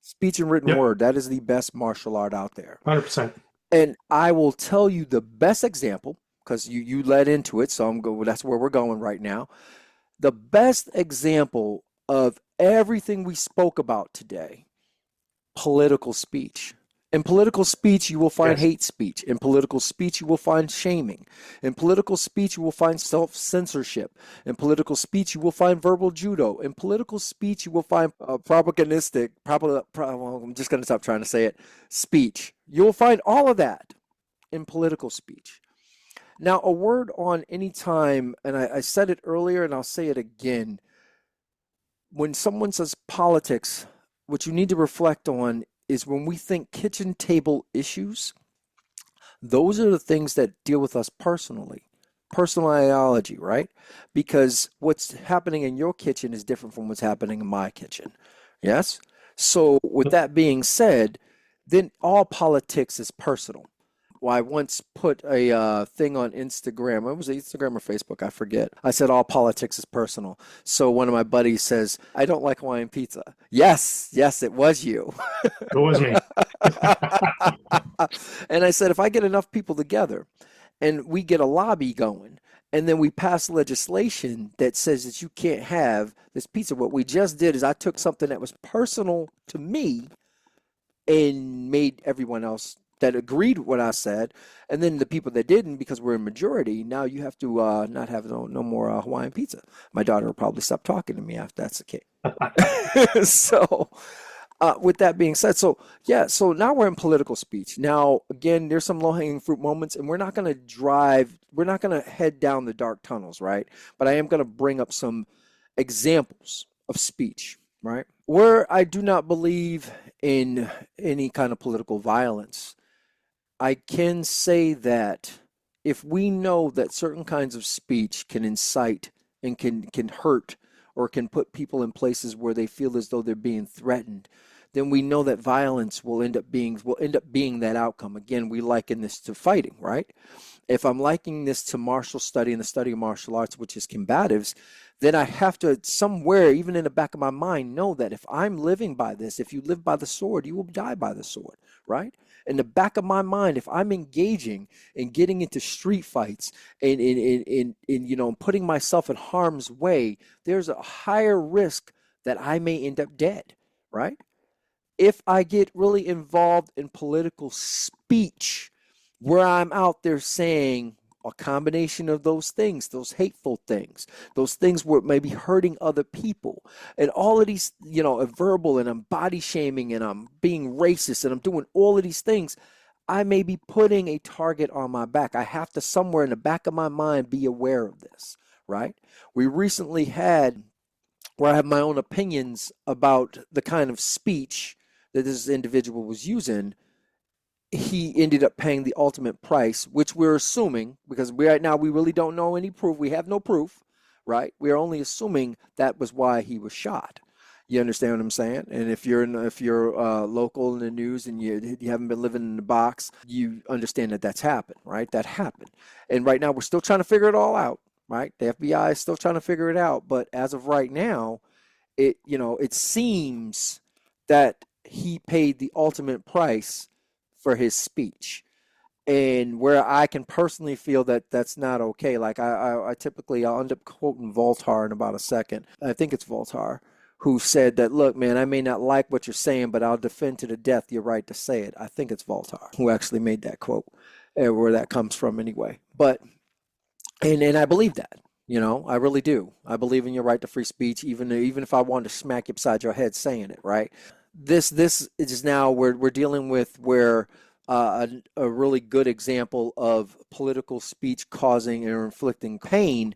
Speech and written Yep, word, that is the best martial art out there. 100%. And I will tell you the best example, because you led into it, so that's where we're going right now. The best example of everything we spoke about today, political speech. In political speech, you will find Yes. hate speech. In political speech, you will find shaming. In political speech, you will find self-censorship. In political speech, you will find verbal judo. In political speech, you will find propagandistic, well, I'm just going to stop trying to say it, speech. You will find all of that in political speech. Now, a word on any time, and I said it earlier and I'll say it again. When someone says politics, what you need to reflect on is when we think kitchen table issues, those are the things that deal with us personally. personality, right? Because what's happening in your kitchen is different from what's happening in my kitchen. Yes? So, with that being said, then all politics is personal. Well, I once put a thing on Instagram. It was Instagram or Facebook, I forget. I said all politics is personal. So one of my buddies says, I don't like Hawaiian pizza. Yes, yes, it was you. It was me. And I said, if I get enough people together and we get a lobby going, and then we pass legislation that says that you can't have this pizza, what we just did is I took something that was personal to me and made everyone else that agreed with what I said, and then the people that didn't, because we're a majority, now you have to not have no more Hawaiian pizza. My daughter will probably stop talking to me after that's the case. So, with that being said, so yeah, so now we're in political speech. Now, again, there's some low-hanging fruit moments, and we're not going to head down the dark tunnels, right? But I am going to bring up some examples of speech, right? Where I do not believe in any kind of political violence, I can say that if we know that certain kinds of speech can incite and can hurt or can put people in places where they feel as though they're being threatened, then we know that violence will end up being that outcome. Again, we liken this to fighting, right? If I'm likening this to martial study and the study of martial arts, which is combatives, then I have to somewhere, even in the back of my mind, know that if I'm living by this, if you live by the sword, you will die by the sword, right? In the back of my mind, if I'm engaging and getting into street fights and putting myself in harm's way, there's a higher risk that I may end up dead, right? If I get really involved in political speech, where I'm out there saying a combination of those things, those hateful things, those things where it may be hurting other people, and all of these, verbal, and I'm body shaming, and I'm being racist, and I'm doing all of these things, I may be putting a target on my back. I have to, somewhere in the back of my mind, be aware of this, right? We recently had, where I have my own opinions about the kind of speech that this individual was using. He ended up paying the ultimate price, which we're assuming, because right now we really don't know any proof. We have no proof, right? We are only assuming that was why he was shot. You understand what I'm saying? And if you're local in the news and you haven't been living in the box, you understand that that's happened, right? That happened. And right now we're still trying to figure it all out, right? The FBI is still trying to figure it out. But as of right now, it seems that he paid the ultimate price for his speech, and where I can personally feel that that's not okay. Like I typically, I'll end up quoting Voltaire in about a second. I think it's Voltaire who said that, look, man, I may not like what you're saying, but I'll defend to the death your right to say it. I think it's Voltaire who actually made that quote, where that comes from anyway. But and I believe that. I really do. I believe in your right to free speech, even if I wanted to smack you upside your head saying it, right? This is now we're dealing with where a really good example of political speech causing or inflicting pain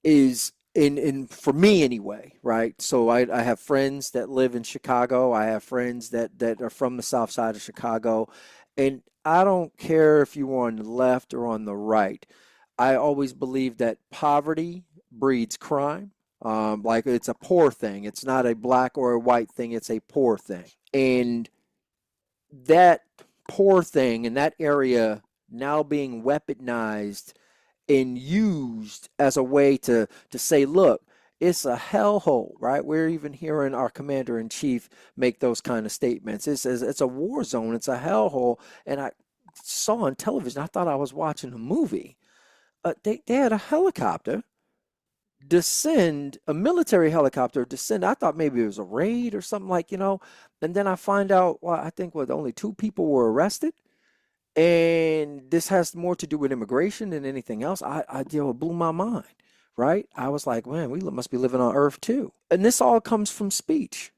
is in for me anyway, right? So I have friends that live in Chicago. I have friends that are from the south side of Chicago, and I don't care if you are on the left or on the right. I always believe that poverty breeds crime. Like it's a poor thing. It's not a black or a white thing. It's a poor thing. And that poor thing in that area now being weaponized and used as a way to say, look, it's a hellhole, right? We're even hearing our commander in chief make those kind of statements. It's a war zone. It's a hellhole. And I saw on television, I thought I was watching a movie. They had a helicopter descend, a military helicopter descend. I thought maybe it was a raid or something, and then I find out, well, I think only 2 people were arrested, and this has more to do with immigration than anything else. It blew my mind, right? I was like, man, we must be living on Earth too. And this all comes from speech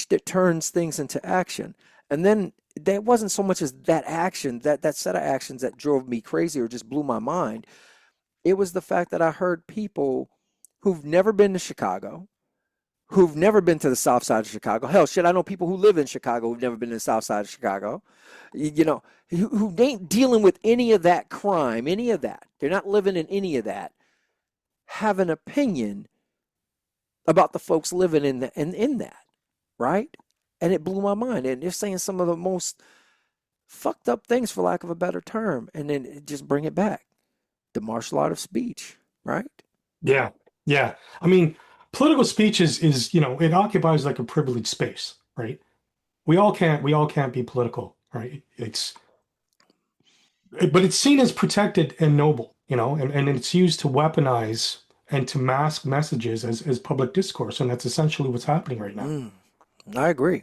that turns things into action. And then that wasn't so much as that action, that set of actions that drove me crazy or just blew my mind. It was the fact that I heard people who've never been to Chicago, who've never been to the south side of Chicago. Hell, shit, I know people who live in Chicago who've never been to the south side of Chicago. You know, who ain't dealing with any of that crime, any of that. They're not living in any of that. Have an opinion about the folks living in that, right? And it blew my mind. And they're saying some of the most fucked up things, for lack of a better term, and then just bring it back. The martial art of speech, right? Yeah, yeah. I mean, political speech is, it occupies like a privileged space, right? We all can't be political, right? But it's seen as protected and noble, and it's used to weaponize and to mask messages as public discourse, and that's essentially what's happening right now. I agree.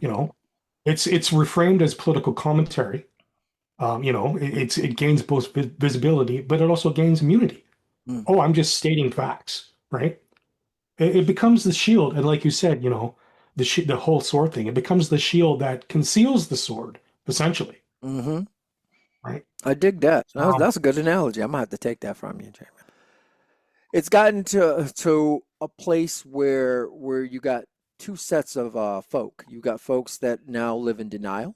It's reframed as political commentary. It gains both visibility, but it also gains immunity. Oh, I'm just stating facts, right? It becomes the shield, and like you said, the whole sword thing. It becomes the shield that conceals the sword, essentially. Mm-hmm. Right. I dig that. That's a good analogy. I'm gonna have to take that from you, Jamie. It's gotten to a place where you got two sets of folk. You got folks that now live in denial,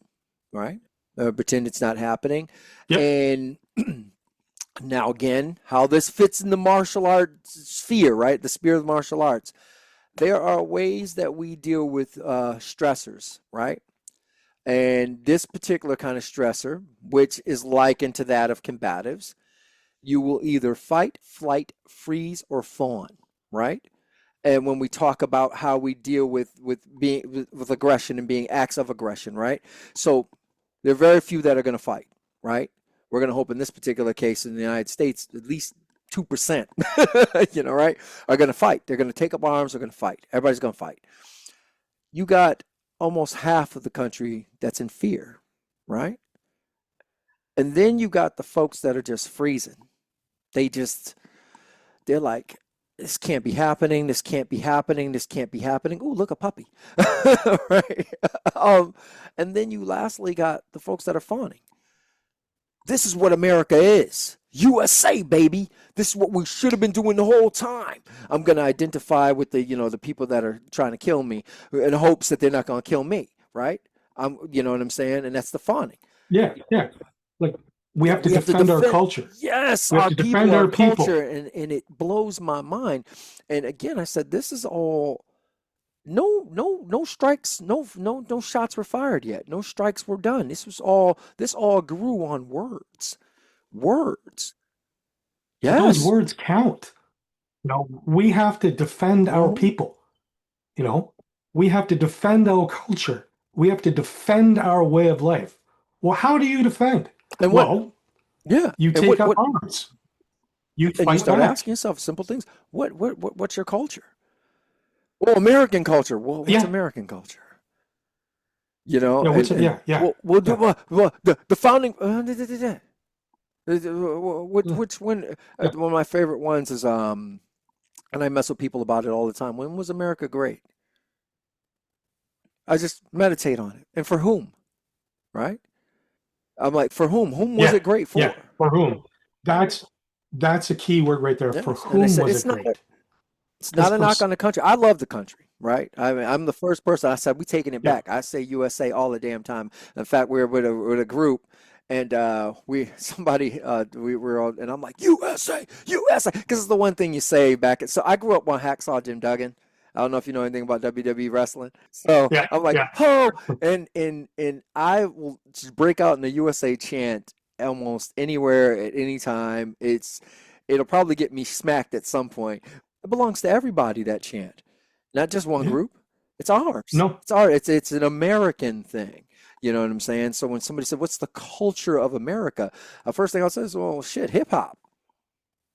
right? Pretend it's not happening, Yep. and now again, how this fits in the martial arts sphere, right? The sphere of martial arts. There are ways that we deal with stressors, right? And this particular kind of stressor, which is likened to that of combatives, you will either fight, flight, freeze, or fawn, right? And when we talk about how we deal with aggression and being acts of aggression, right? So there are very few that are going to fight, right? We're going to hope in this particular case in the United States, at least 2%, right, are going to fight. They're going to take up arms, they're going to fight. Everybody's going to fight. You got almost half of the country that's in fear, right? And then you got the folks that are just freezing. They're like, this can't be happening. This can't be happening. This can't be happening. Oh, look, a puppy, right? And then you lastly got the folks that are fawning. This is what America is. USA, baby. This is what we should have been doing the whole time. I'm going to identify with the people that are trying to kill me in hopes that they're not going to kill me, right? You know what I'm saying? And that's the fawning. Yeah, yeah. Like we have to defend our culture. Yes, we have to defend our culture, and it blows my mind. And again, I said this is all no strikes, no shots were fired yet. No strikes were done. This all grew on words. Words. Yes. Those words count. We have to defend our people. We have to defend our culture. We have to defend our way of life. Well, how do you defend? And you take up arms. You fight and you start back. asking yourself simple things. What's your culture? Well, American culture. Well, what's American culture? The founding. Which one? One of my favorite ones is and I mess with people about it all the time. When was America great? I just meditate on it, and for whom, right? I'm like, for whom? Whom was it great for? Yeah, for whom? That's a key word right there. Yes. For whom was it great? It's not a knock on the country. I love the country, right? I mean, I'm the first person. I said, we taking it back. I say USA all the damn time. In fact, we were with a group, and we were all, and I'm like, USA, because it's the one thing you say back. So I grew up on Hacksaw Jim Duggan. I don't know if you know anything about WWE wrestling. So I'm like, and I will just break out in the USA chant almost anywhere at any time. It'll probably get me smacked at some point. It belongs to everybody, that chant, not just one group. It's ours. No, it's ours. It's an American thing. You know what I'm saying? So when somebody said, "What's the culture of America?" The first thing I'll say is, "Well, shit, hip hop,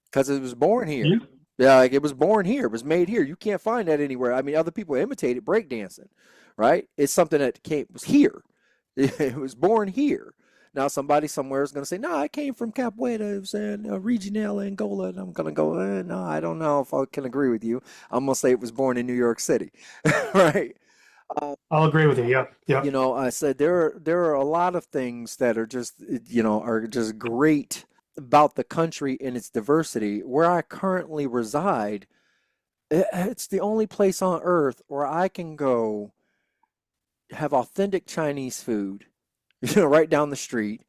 because it was born here." Yeah, like it was born here. It was made here. You can't find that anywhere. I mean, other people imitated breakdancing, right? It's something that was here. It was born here. Now somebody somewhere is going to say, "No, I came from Capoeira. It was in Regional Angola." And I'm going to go, "No, I don't know if I can agree with you. I'm going to say it was born in New York City," right? I'll agree with you. Yeah. I said there are a lot of things that are just great about the country and its diversity. Where I currently reside, It's the only place on earth where I can go have authentic Chinese food, right down the street.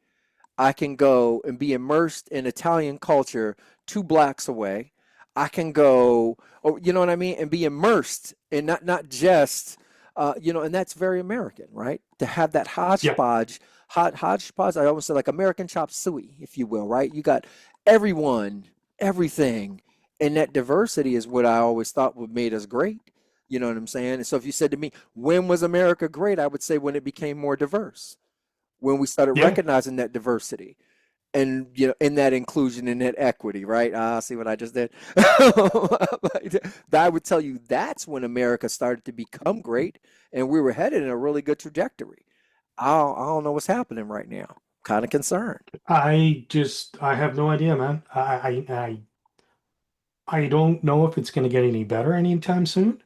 I can go and be immersed in Italian culture 2 blocks away. I can go, or you know what I mean, and be immersed in not just, and that's very American, right? To have that Yeah, hodgepodge. I almost say like American chop suey, if you will, right? You got everyone, everything, and that diversity is what I always thought would made us great. You know what I'm saying? And so if you said to me, when was America great? I would say when it became more diverse, when we started yeah. recognizing that diversity and in that inclusion and that equity, right? See what I just did. I would tell you that's when America started to become great, and we were headed in a really good trajectory. I don't know what's happening right now. Kind of concerned. I have no idea, man. I don't know if it's going to get any better anytime soon.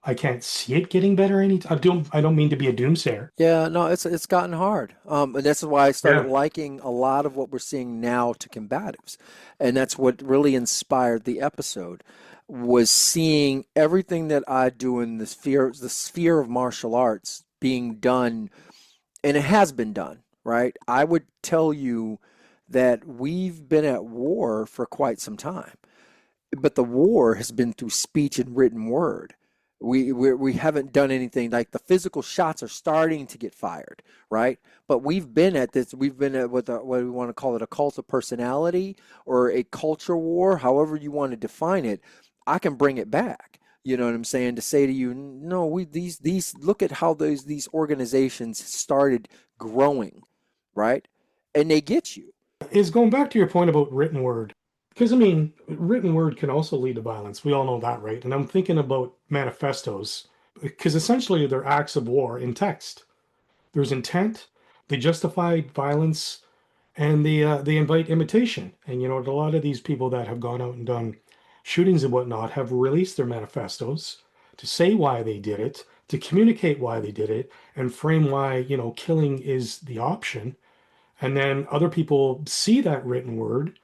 I can't see it getting better any. I don't mean to be a doomsayer. Yeah, no, it's gotten hard. And that's why I started Yeah, liking a lot of what we're seeing now to combatives. And that's what really inspired the episode was seeing everything that I do in the sphere of martial arts being done, and it has been done, right? I would tell you that we've been at war for quite some time, but the war has been through speech and written word. We haven't done anything like the physical shots are starting to get fired, right? But we've been at this. We've been at what we want to call it, a cult of personality or a culture war, however you want to define it. I can bring it back. You know what I'm saying? To say to you, no, we these look at how these organizations started growing, right? And they get you. is going back to your point about written word. Because I mean, written word can also lead to violence. We all know that, right? And I'm thinking about manifestos, because essentially they're acts of war in text. There's intent, they justify violence, and they invite imitation. And you know, a lot of these people that have gone out and done shootings and whatnot have released their manifestos to say why they did it, to communicate why they did it, and frame why, killing is the option. And then other people see that written word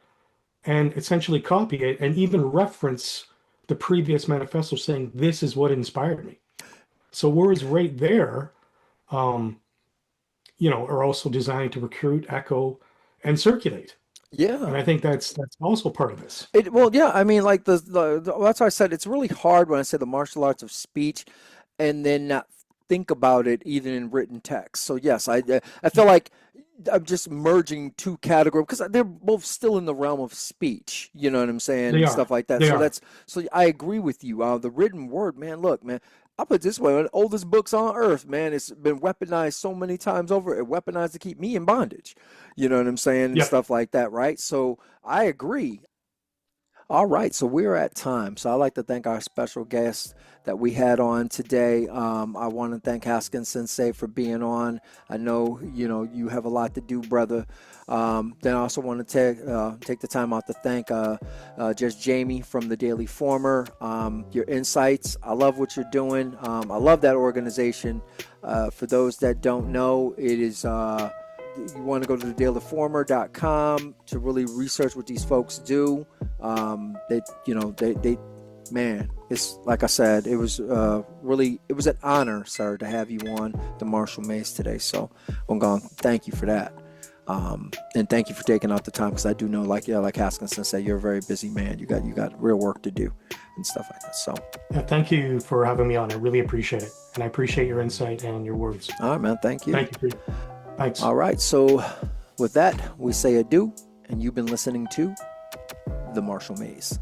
and essentially copy it and even reference the previous manifesto saying, this is what inspired me. So words right there, um, are also designed to recruit, echo, and circulate. And Yeah. I think that's also part of this. Well, yeah, I mean, like that's why I said it's really hard when I say the martial arts of speech, and then not think about it even in written text. So yes, I feel like I'm just merging two categories because they're both still in the realm of speech. You know what I'm saying, They and are. stuff like that. They So are. I agree with you. The written word, man. Look, man. I'll put it this way: one of the oldest books on earth, man. It's been weaponized so many times over. It weaponized to keep me in bondage. You know what I'm saying, and Yep. stuff like that, right? So I agree. All right, so we're at time. So I'd like to thank our special guest that we had on today. I want to thank Haskin Sensei for being on. I know you have a lot to do, brother. Then I also want to take the time out to thank just Jamie from the Daily Former. Your insights, I love what you're doing. I love that organization. For those that don't know, it is. You want to go to thedailyformer.com to really research what these folks do. They man, it's like I said, it was it was an honor, sir, to have you on the Marshall Maze today. So I'm going to thank you for that. And thank you for taking out the time because I do know, like Haskins said, you're a very busy man. You got real work to do and stuff like that. So, Yeah, thank you for having me on. I really appreciate it. And I appreciate your insight and your words. all right, man. Thank you. Thank you. Thanks. All right. So with that, we say adieu, and you've been listening to the Marshall Maze.